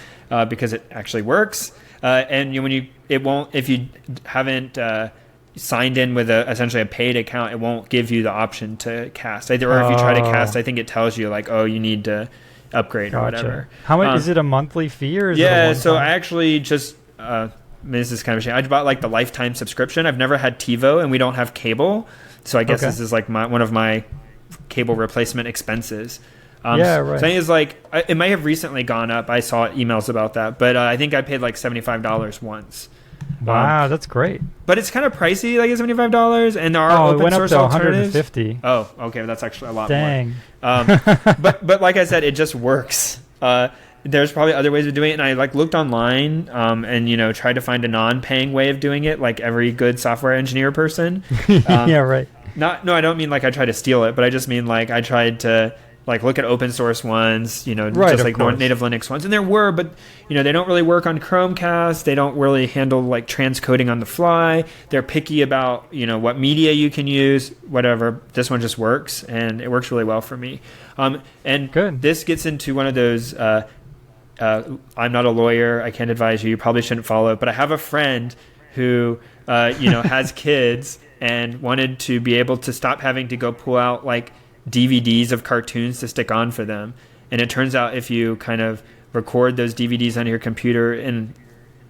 because it actually works. And if you haven't signed in with essentially a paid account, it won't give you the option to cast. Or if you try to cast, I think it tells you like, oh, you need to upgrade or whatever. How much is it, a monthly fee or is it a so I actually just this is kind of a shame. I bought like the lifetime subscription. I've never had TiVo and we don't have cable, so I guess this is like one of my cable replacement expenses. Right. So I think it's like it might have recently gone up. I saw emails about that, but I think I paid like $75 once. Wow, that's great. But it's kind of pricey, like $75, and there are open source alternatives. $150. Oh, okay, that's actually a lot Dang. more. But like I said, it just works. There's probably other ways of doing it, and I like looked online and tried to find a non-paying way of doing it, like every good software engineer person. Yeah, right. No, I don't mean like I tried to steal it, but I just mean like I tried to like look at open source ones, just like native Linux ones. And there were, but they don't really work on Chromecast. They don't really handle like transcoding on the fly. They're picky about, what media you can use, whatever. This one just works, and it works really well for me. And Good. This gets into one of those, I'm not a lawyer. I can't advise you. You probably shouldn't follow it. But I have a friend who, has kids and wanted to be able to stop having to go pull out like DVDs of cartoons to stick on for them. And it turns out if you kind of record those DVDs on your computer, and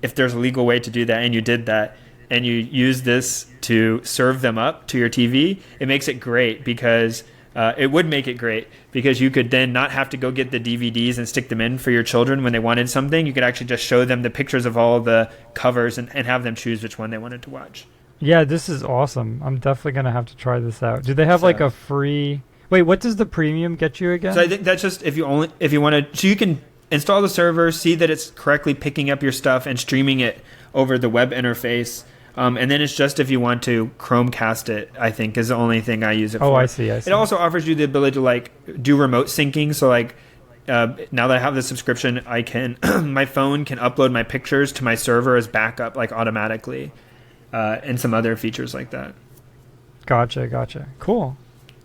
if there's a legal way to do that and you did that and you use this to serve them up to your TV, it makes it great because it would make it great because you could then not have to go get the DVDs and stick them in for your children when they wanted something. You could actually just show them the pictures of all the covers and have them choose which one they wanted to watch. Yeah, this is awesome. I'm definitely going to have to try this out. Do they have like a free... Wait, what does the premium get you again? So I think that's just if you want to, so you can install the server, see that it's correctly picking up your stuff and streaming it over the web interface. And then it's just if you want to Chromecast it, I think is the only thing I use it for. Oh, I see. It also offers you the ability to like do remote syncing. So like now that I have the subscription, I can, my phone can upload my pictures to my server as backup, like automatically, and some other features like that. Gotcha. Cool.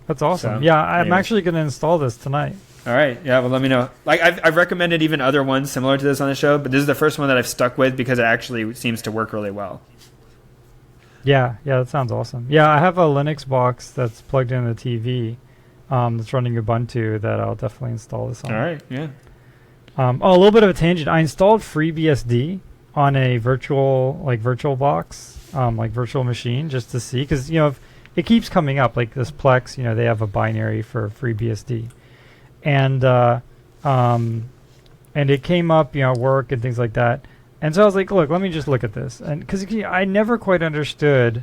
That's awesome. So, yeah, I'm actually going to install this tonight. All right. Yeah, well, let me know. Like I've recommended even other ones similar to this on the show, but this is the first one that I've stuck with because it actually seems to work really well. Yeah, that sounds awesome. Yeah, I have a Linux box that's plugged into the TV that's running Ubuntu that I'll definitely install this on. All right, yeah. A little bit of a tangent. I installed FreeBSD on a virtual box, like virtual machine, just to see, because it keeps coming up, like this Plex, they have a binary for FreeBSD. And it came up, work and things like that. And so I was like, look, let me just look at this. And because I never quite understood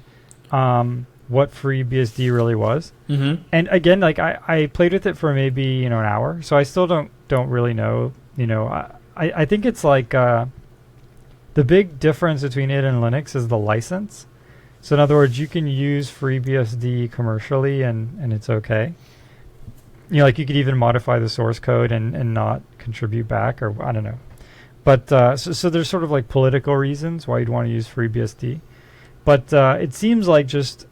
what FreeBSD really was. Mm-hmm. And again, like I played with it for maybe, an hour. So I still don't really know, I think it's like the big difference between it and Linux is the license. So in other words, you can use FreeBSD commercially and it's okay. Like you could even modify the source code and not contribute back, or I don't know. But so there's sort of like political reasons why you'd want to use FreeBSD. But it seems like just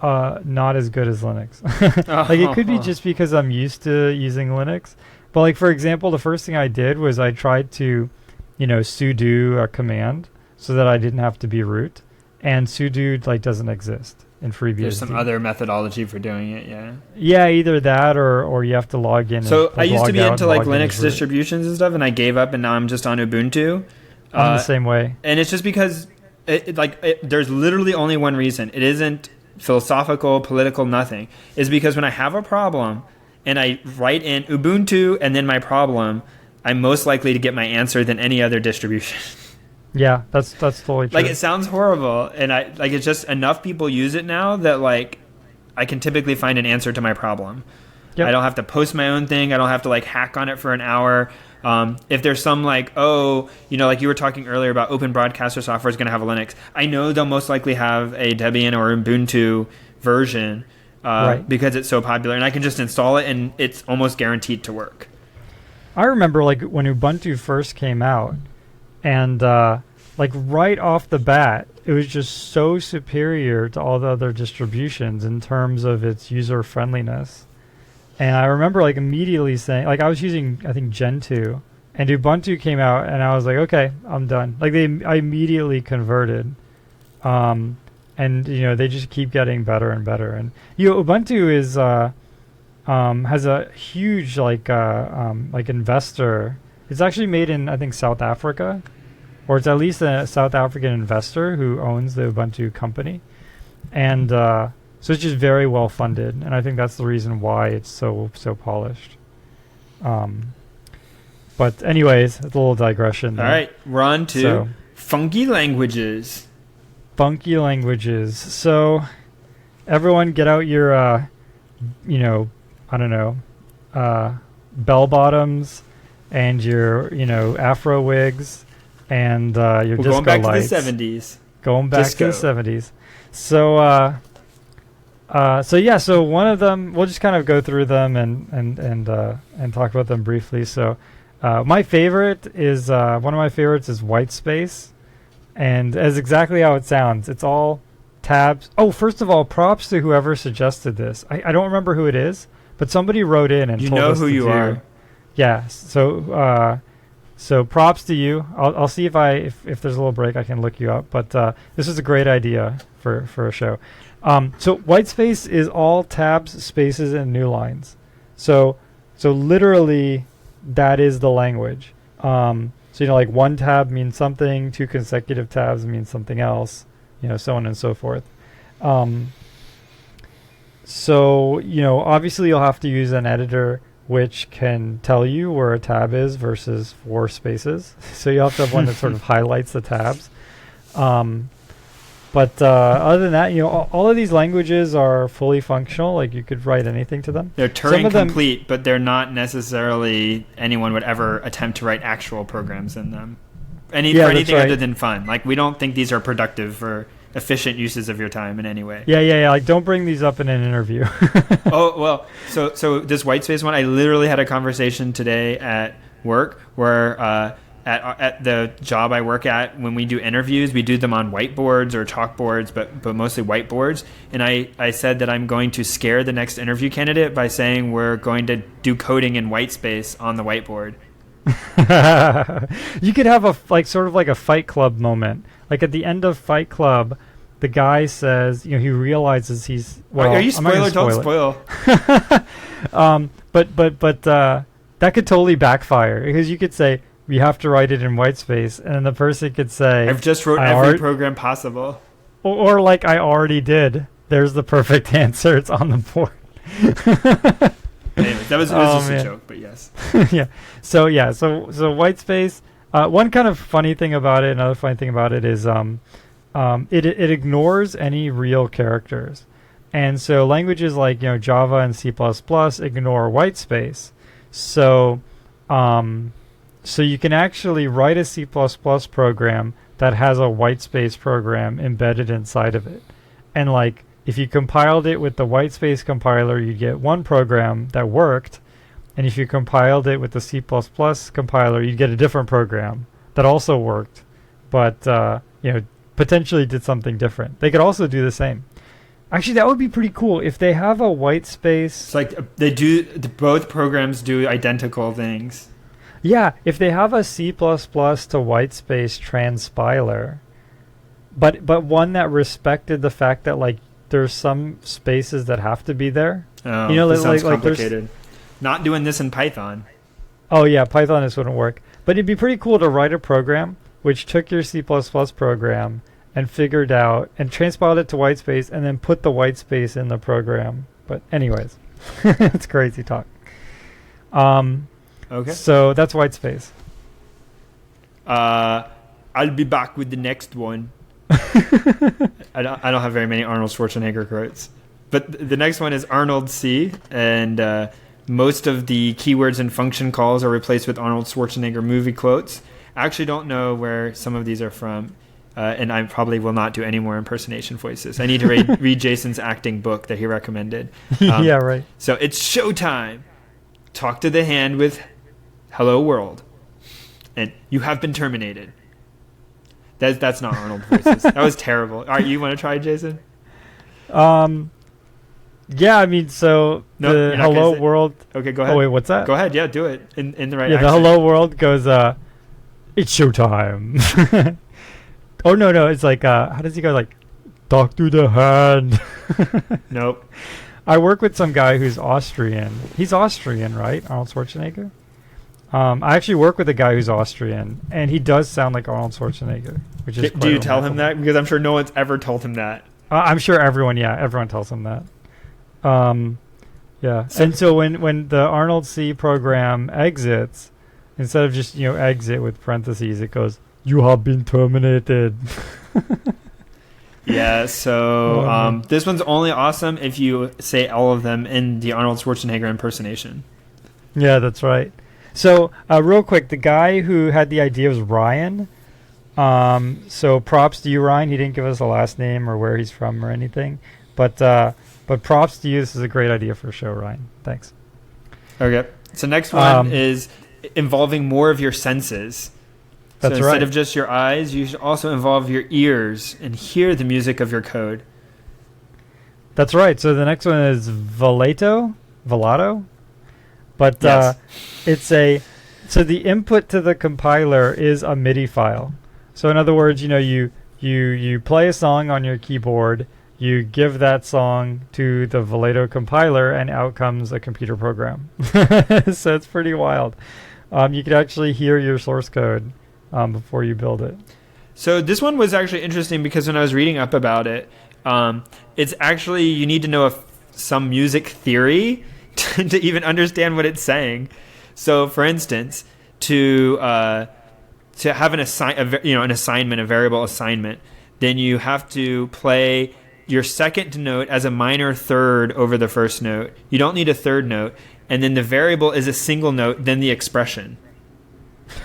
not as good as Linux. Like it could be just because I'm used to using Linux. But like for example, the first thing I did was I tried to, sudo a command so that I didn't have to be root, and sudo like doesn't exist in FreeBSD. There's some other methodology for doing it, yeah. Yeah, either that or you have to log in. So and, I used to be into like Linux root. distributions and stuff, and I gave up, and now I'm just on Ubuntu. I'm the same way. And it's just because there's literally only one reason. It isn't philosophical, political, nothing. It's because when I have a problem and I write in Ubuntu and then my problem, I'm most likely to get my answer than any other distribution. Yeah, that's totally true. Like, it sounds horrible, and it's just enough people use it now that like I can typically find an answer to my problem. Yep. I don't have to post my own thing. I don't have to like hack on it for an hour. If there's some like like you were talking earlier about open broadcaster software is going to have a Linux, I know they'll most likely have a Debian or Ubuntu version because it's so popular, and I can just install it and it's almost guaranteed to work. I remember like when Ubuntu first came out, and like right off the bat, it was just so superior to all the other distributions in terms of its user friendliness. And I remember like immediately saying, like I was using, I think, Gentoo, and Ubuntu came out, and I was like, okay, I'm done. Like I immediately converted. And they just keep getting better and better. And Ubuntu is has a huge like investor. It's actually made in, I think, South Africa, or it's at least a South African investor who owns the Ubuntu company, and so it's just very well funded, and I think that's the reason why it's so polished. But anyways, it's a little digression there. All right, we're on to funky languages. Funky languages. So everyone get out your, I don't know, bell bottoms and your, afro wigs and your disco going back lights. To the 70s. Going back Disco. to the 70s. So, so one of them, we'll just kind of go through them and talk about them briefly. So, my favorite is one of my favorites is Whitespace, and as exactly how it sounds. It's all tabs. Oh, first of all, props to whoever suggested this. I don't remember who it is, but somebody wrote in and told us who you are. Yeah. So props to you. I'll see if there's a little break I can look you up. But this is a great idea for a show. So Whitespace is all tabs, spaces, and new lines. So literally that is the language. So like one tab means something, two consecutive tabs means something else, so on and so forth. So obviously you'll have to use an editor which can tell you where a tab is versus 4 spaces. So you have to have one that sort of highlights the tabs. But other than that, all of these languages are fully functional. Like you could write anything to them. They're Turing complete, but they're not necessarily anyone would ever attempt to write actual programs in them. For anything other than fun. Like we don't think these are productive or efficient uses of your time in any way. Yeah. Like don't bring these up in an interview. Oh, well, so this Whitespace one, I literally had a conversation today at work where at the job I work at, when we do interviews, we do them on whiteboards or chalkboards, but mostly whiteboards. And I said that I'm going to scare the next interview candidate by saying we're going to do coding in Whitespace on the whiteboard. You could have sort of like a Fight Club moment. Like at the end of Fight Club, the guy says, he realizes he's... Well, are you spoiler? Don't spoil. But that could totally backfire, because you could say, we have to write it in Whitespace, and then the person could say, I've just wrote every program possible. Or like, I already did. There's the perfect answer. It's on the board. Anyway, that was just a joke, but yes. Yeah. So Whitespace, one kind of funny thing about it, another funny thing about it is it ignores any real characters. And so languages like, Java and C++ ignore Whitespace. So you can actually write a C++ program that has a Whitespace program embedded inside of it. And like, if you compiled it with the Whitespace compiler, you'd get one program that worked. And if you compiled it with the C++ compiler, you'd get a different program that also worked, but potentially did something different. They could also do the same. Actually, that would be pretty cool if they have a white space. It's like both programs do identical things. Yeah, if they have a C++ to white space transpiler, but one that respected the fact that like there's some spaces that have to be there. Oh, you know, this sounds like complicated. Not doing this in Python. Oh yeah, Python this wouldn't work. But it'd be pretty cool to write a program which took your C++ program and figured out and transpiled it to whitespace and then put the whitespace in the program. But anyways, it's crazy talk. Okay. So that's whitespace. I'll be back with the next one. I don't have very many Arnold Schwarzenegger quotes. But the next one is Arnold C. And most of the keywords and function calls are replaced with Arnold Schwarzenegger movie quotes. I actually don't know where some of these are from. And I probably will not do any more impersonation voices. I need to read Jason's acting book that he recommended. Yeah, right. So it's showtime. Talk to the hand with "Hello World," and you have been terminated. That's not Arnold voices. That was terrible. All right, you want to try, Jason? Yeah, I mean, so the Hello World. Okay, go ahead. Oh wait, what's that? Go ahead. Yeah, do it in the right. Yeah, accent. the Hello World goes. It's showtime. Oh no, it's like how does he go? Like, talk to the hand. Nope. I work with some guy who's Austrian. He's Austrian, right? Arnold Schwarzenegger. I actually work with a guy who's Austrian, and he does sound like Arnold Schwarzenegger, which is. Do you tell him that? Because I'm sure no one's ever told him that. I'm sure everyone tells him that. Yeah, and so when the Arnold C program exits, instead of just exit with parentheses, it goes, "You have been terminated." Yeah, so this one's only awesome if you say all of them in the Arnold Schwarzenegger impersonation. Yeah, that's right. So real quick, the guy who had the idea was Ryan. So props to you, Ryan. He didn't give us a last name or where he's from or anything. But props to you. This is a great idea for a show, Ryan. Thanks. Okay. So next one is involving more of your senses. That's so right. Instead of just your eyes, you should also involve your ears and hear the music of your code. That's right. So the next one is Velato. But yes. So the input to the compiler is a MIDI file. So in other words, you play a song on your keyboard, you give that song to the Velato compiler, and out comes a computer program. So it's pretty wild. You could actually hear your source code before you build it. So this one was actually interesting because when I was reading up about it, it's actually, you need to know some music theory to even understand what it's saying. So for instance, to have an assignment, a variable assignment, then you have to play your second note as a minor third over the first note. You don't need a third note. And then the variable is a single note, then the expression.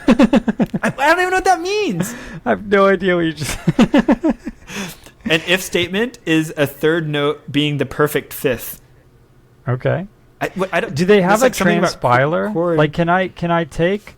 I don't even know what that means. I have no idea what you just... An if statement is a third note being the perfect fifth. Okay. Do they have a transpiler? Like, can I take,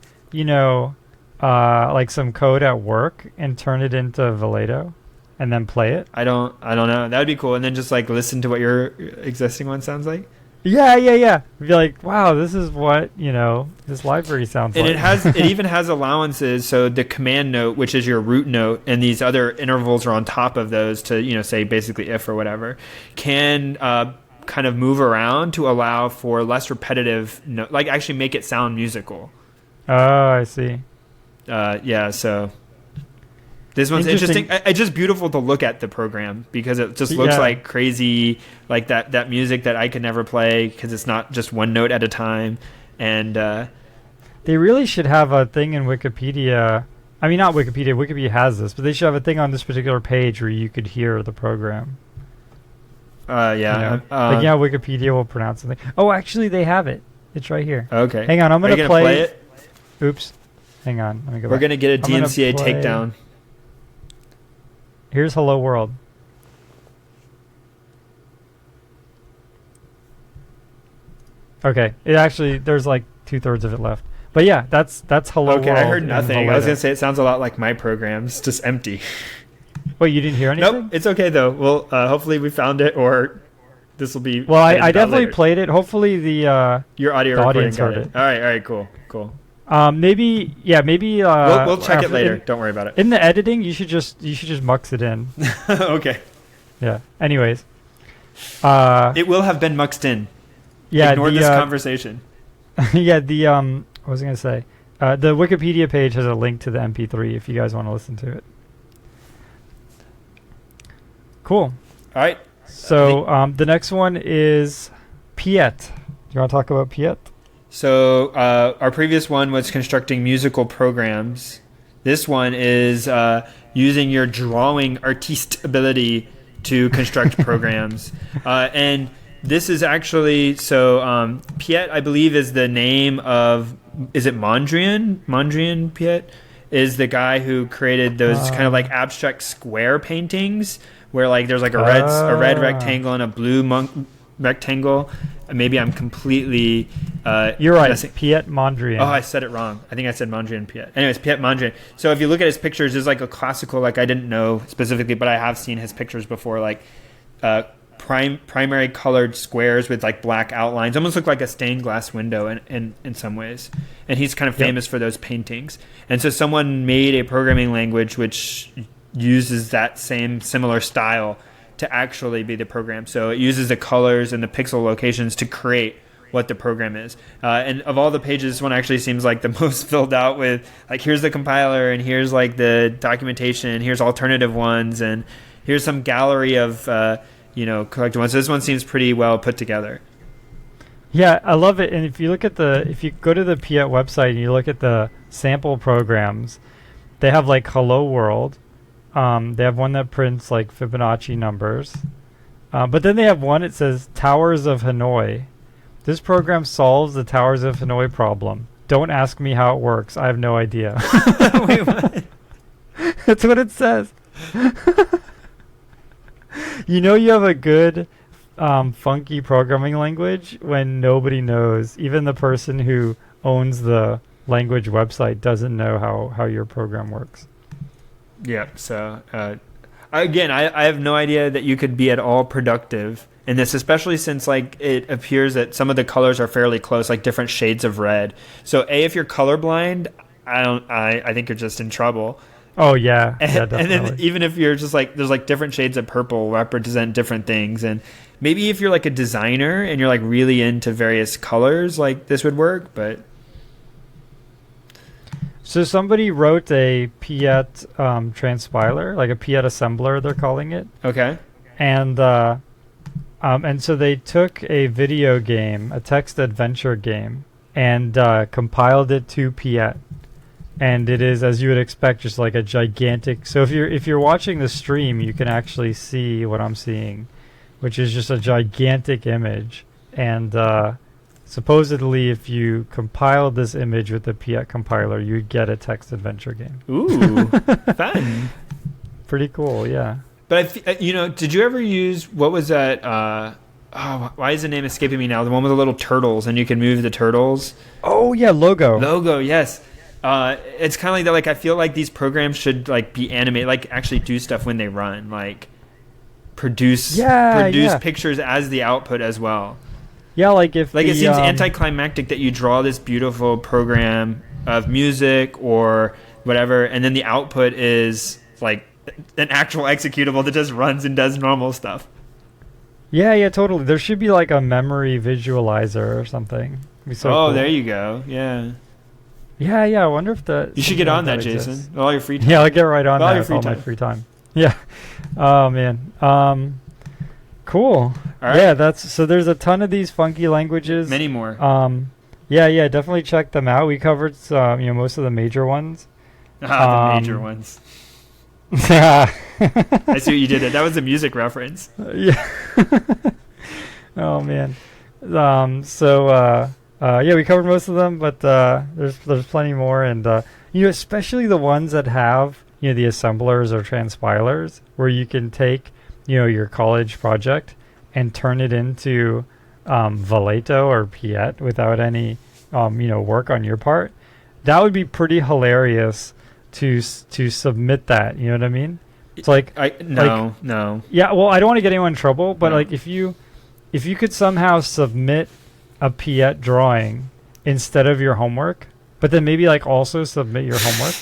like some code at work and turn it into Velato and then play it? I don't know. That would be cool. And then just like listen to what your existing one sounds like. Yeah. Be like, wow, this is what, this library sounds like. And it even has allowances. So the command note, which is your root note, and these other intervals are on top of those to, say basically if or whatever, can kind of move around to allow for less repetitive note, like actually make it sound musical. Oh, I see. Yeah, so this one's interesting. It's just beautiful to look at the program because it just looks like crazy, like that music that I could never play because it's not just one note at a time. And they really should have a thing in Wikipedia. I mean, not Wikipedia. Wikipedia has this, but they should have a thing on this particular page where you could hear the program. Yeah. Wikipedia will pronounce something. Oh, actually, they have it. It's right here. Okay. Hang on, I'm going to play it. Oops. Hang on. Let me go back. We're going to get a DMCA takedown. Here's Hello World. Okay. It actually, there's like 2/3 of it left. But yeah, that's Hello World. Okay, I heard nothing. I was going to say it sounds a lot like my programs, just empty. What, you didn't hear anything? Nope, it's okay though. Well, hopefully we found it, or this will be. Well, I definitely later. played it. Hopefully your audio the recording audience got heard it. All right, cool. Maybe. We'll check it later. Don't worry about it. In the editing, you should just mux it in. Okay. Yeah. Anyways, it will have been muxed in. Yeah. Ignore this conversation. Yeah. What was I gonna say? The Wikipedia page has a link to the MP3 if you guys want to listen to it. Cool. All right. So the next one is Piet. Do you want to talk about Piet? So our previous one was constructing musical programs. This one is using your drawing artiste ability to construct programs. And this is actually, Piet, I believe, is the name of, is it Mondrian? Mondrian Piet is the guy who created those kind of like abstract square paintings where like there's like a red rectangle and a blue rectangle. Maybe I'm completely... You're right, guessing. Piet Mondrian. Oh, I said it wrong. I think I said Mondrian Piet. Anyways, Piet Mondrian. So if you look at his pictures, there's like a classical, like I didn't know specifically, but I have seen his pictures before, like primary colored squares with like black outlines. Almost look like a stained glass window in some ways. And he's kind of famous for those paintings. And so someone made a programming language which uses that similar style to actually be the program. So it uses the colors and the pixel locations to create what the program is. And of all the pages, this one actually seems like the most filled out with, like, here's the compiler, and here's like the documentation, and here's alternative ones, and here's some gallery of, collected ones. So this one seems pretty well put together. Yeah, I love it. And if you go to the Piet website and you look at the sample programs, they have like Hello World. They have one that prints like Fibonacci numbers. But then they have one that says Towers of Hanoi. This program solves the Towers of Hanoi problem. Don't ask me how it works. I have no idea. Wait, what? That's what it says. You have a good funky programming language when nobody knows. Even the person who owns the language website doesn't know how your program works. Yeah, so again, I have no idea that you could be at all productive in this, especially since like it appears that some of the colors are fairly close, like different shades of red. So if you're colorblind, I think you're just in trouble. Oh yeah, definitely. And then even if you're just like, there's like different shades of purple represent different things, and maybe if you're like a designer and you're like really into various colors, like this would work, but. So somebody wrote a Piet transpiler, like a Piet assembler, they're calling it. Okay. And so they took a video game, a text adventure game, and compiled it to Piet. And it is, as you would expect, just like a gigantic. So if you're watching the stream, you can actually see what I'm seeing, which is just a gigantic image. And supposedly, if you compiled this image with the Piet compiler, you'd get a text adventure game. Ooh, fun. Pretty cool, yeah. But, did you ever use, what was that, why is the name escaping me now? The one with the little turtles, and you can move the turtles. Oh, yeah, Logo. Logo, yes. It's kind of like that. Like, I feel like these programs should, like, be animated, like, actually do stuff when they run, like, produce pictures as the output as well. Yeah, like if it seems anticlimactic that you draw this beautiful program of music or whatever, and then the output is like an actual executable that just runs and does normal stuff. Yeah, totally. There should be like a memory visualizer or something. Cool. There you go. Yeah. Yeah. I wonder if you should get on that, Jason. With all your free time. Yeah, I'll get right on that with all my free time. Yeah. Oh man. Cool. All right. Yeah, so there's a ton of these funky languages. Many more. Yeah, definitely check them out. We covered most of the major ones. The major ones. I see what you did there. That was a music reference. Yeah. Oh man. We covered most of them, but there's plenty more, and especially the ones that have the assemblers or transpilers, where you can take your college project and turn it into Valeto or Piet without any work on your part. That would be pretty hilarious to submit that. You know what I mean? It's like no. Yeah, well, I don't want to get anyone in trouble, but like if you could somehow submit a Piet drawing instead of your homework, but then maybe like also submit your homework,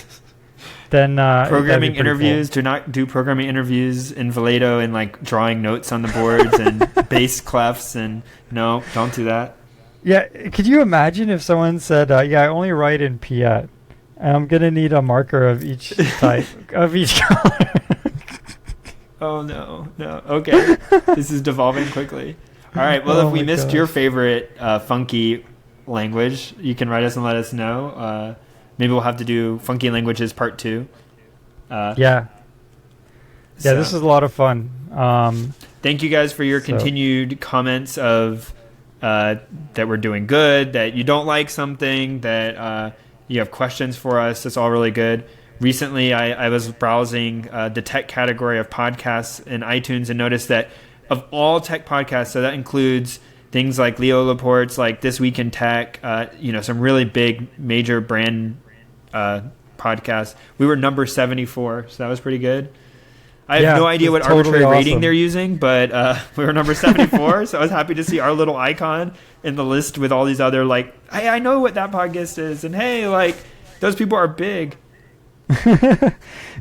then programming interviews. Cool. Do not do programming interviews in Vallejo and like drawing notes on the boards and bass clefs, and no, don't do that. Yeah, could you imagine if someone said, "Yeah, I only write in Piet, and I'm gonna need a marker of each type of each color." Oh no. Okay, this is devolving quickly. All right. Well, if we missed your favorite funky language, you can write us and let us know. Maybe we'll have to do funky languages part 2. Yeah, this is a lot of fun. Thank you guys for your continued comments of that we're doing good, that you don't like something, that you have questions for us. That's all really good. Recently, I was browsing the tech category of podcasts in iTunes and noticed that of all tech podcasts, so that includes things like Leo Laporte's, like This Week in Tech, some really big major brand podcasts. We were number 74, so that was pretty good. I have no idea what arbitrary rating they're using, but we were number 74, so I was happy to see our little icon in the list with all these other, like, hey, I know what that podcast is, and hey, like, those people are big.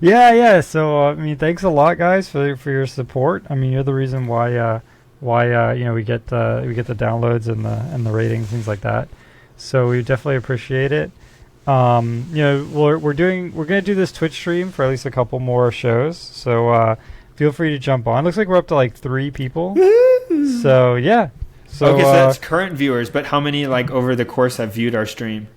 Yeah. So I mean, thanks a lot, guys, for your support. I mean, you're the reason why we get the downloads and the ratings, things like that. So we definitely appreciate it. We're gonna do this Twitch stream for at least a couple more shows. So feel free to jump on. Looks like we're up to like 3 people. So yeah. So that's current viewers, but how many like over the course have viewed our stream?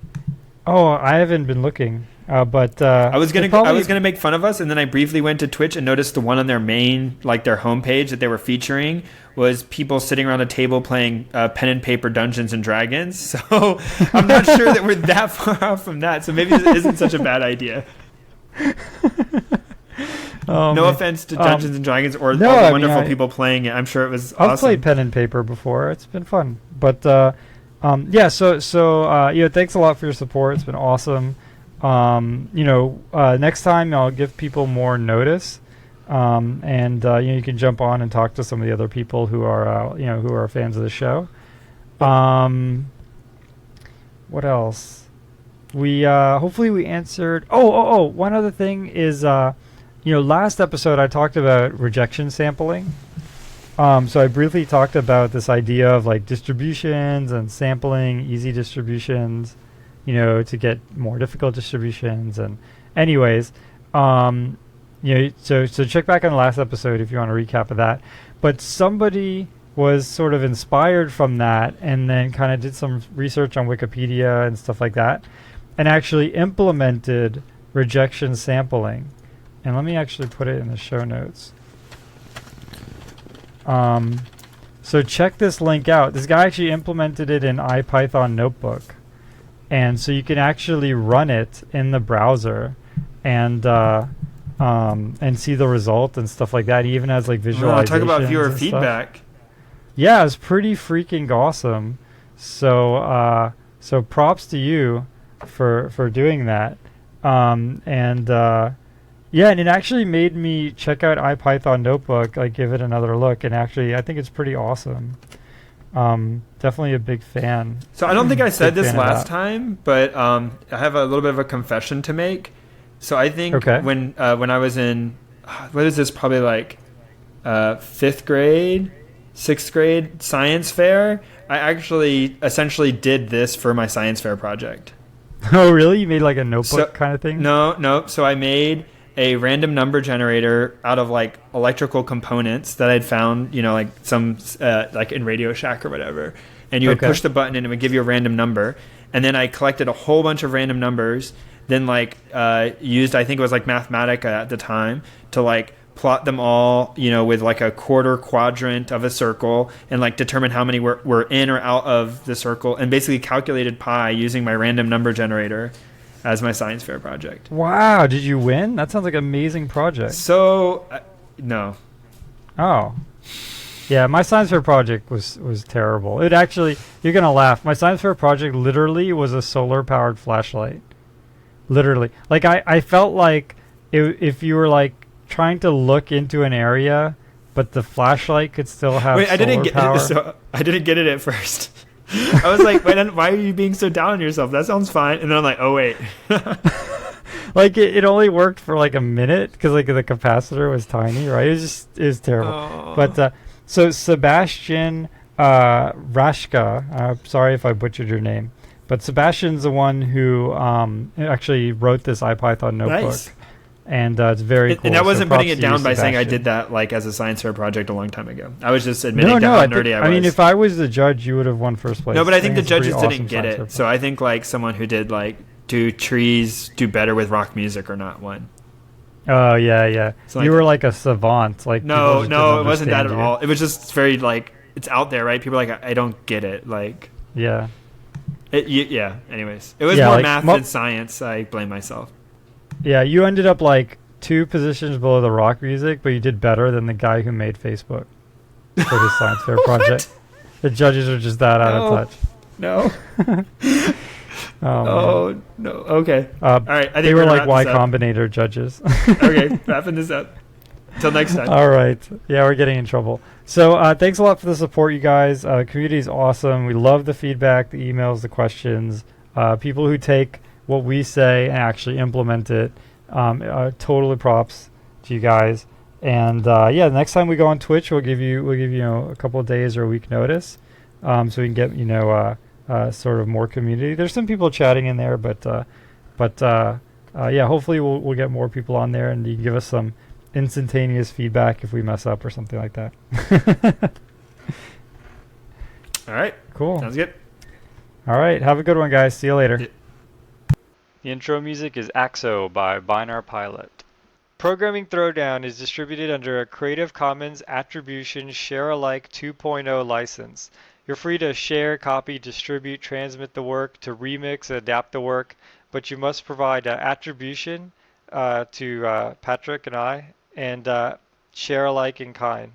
Oh, I haven't been looking. But I was gonna make fun of us, and then I briefly went to Twitch and noticed the one on their main, like their homepage that they were featuring, was people sitting around a table playing pen and paper Dungeons and Dragons. So I'm not sure that we're that far off from that. So maybe this isn't such a bad idea. No offense to Dungeons and Dragons or all the wonderful people playing it. I'm sure it was awesome. I've played pen and paper before. It's been fun. But thanks a lot for your support. It's been awesome. Next time I'll give people more notice, you can jump on and talk to some of the other people who are fans of the show. What else? We hopefully we answered. One other thing is, last episode I talked about rejection sampling. So I briefly talked about this idea of like distributions and sampling easy distributions, to get more difficult distributions. And anyways, so check back on the last episode if you want a recap of that. But somebody was sort of inspired from that and then kind of did some research on Wikipedia and stuff like that and actually implemented rejection sampling. And let me actually put it in the show notes. So check this link out. This guy actually implemented it in IPython Notebook. And so you can actually run it in the browser and see the result and stuff like that. He even has like visualizations. Talk about viewer feedback. Stuff. Yeah, it's pretty freaking awesome. So props to you for doing that. And it actually made me check out IPython Notebook, like give it another look. And actually, I think it's pretty awesome. Definitely a big fan. So I don't think I said this last time, but I have a little bit of a confession to make. So I think when I was in, what is this, probably like 5th grade, 6th grade science fair, I actually essentially did this for my science fair project. Oh, really? You made like a notebook kind of thing? No. So I made a random number generator out of like electrical components that I'd found, like some like in Radio Shack or whatever. And you would push the button and it would give you a random number. And then I collected a whole bunch of random numbers, then like used, I think it was like Mathematica at the time, to like plot them all, with like a quarter quadrant of a circle and like determine how many were in or out of the circle, and basically calculated pi using my random number generator as my science fair project. Wow, did you win? That sounds like an amazing project. So, no. Oh. Yeah, my science fair project was terrible. It actually, you're going to laugh. My science fair project literally was a solar-powered flashlight. Literally. Like, I felt like if you were, like, trying to look into an area, but the flashlight could still have Wait, I didn't solar get power. so I didn't get it at first. I was like, why are you being so down on yourself? That sounds fine. And then I'm like, oh wait. Like it only worked for like a minute because like the capacitor was tiny, right? It was terrible. Oh. But so Sebastian Rashka, sorry if I butchered your name, but Sebastian's the one who actually wrote this IPython notebook. Nice. And it's very cool. And I wasn't so putting it props to you, down by saying I Sebastian. did that like as a science fair project a long time ago. I was just admitting No, to how I nerdy think, I was. I mean, if I was the judge, you would have won first place. No, but I think the it's a pretty judges didn't awesome get science fair it. So I think like someone who did like do trees do better with rock music or not won. Oh yeah. So, You like, were like a savant. Like people No, just no, didn't it wasn't that at understand you. all. It was just very like it's out there, right? People are like I don't get it. Like Yeah. yeah. Anyways, it was Yeah, more like, math than science. I blame myself. Yeah, you ended up like 2 positions below the rock music, but you did better than the guy who made Facebook for his science fair project. The judges are just that out of touch. No. Oh, no. Okay. All right. I think they were gonna like Y wrap this up. Combinator judges. Okay, wrapping this up. Till next time. All right. Yeah, we're getting in trouble. So thanks a lot for the support, you guys. Community is awesome. We love the feedback, the emails, the questions. People who take what we say and actually implement it. Totally props to you guys. And yeah, next time we go on Twitch, we'll give you a couple of days or a week notice, so we can get sort of more community. There's some people chatting in there, but yeah, hopefully we'll get more people on there, and you can give us some instantaneous feedback if we mess up or something like that. All right. Cool. Sounds good. All right. Have a good one, guys. See you later. Yeah. The intro music is Axo by Binar Pilot. Programming Throwdown is distributed under a Creative Commons Attribution Share-alike 2.0 license. You're free to share, copy, distribute, transmit the work, to remix, adapt the work, but you must provide attribution to Patrick and I, and share alike in kind.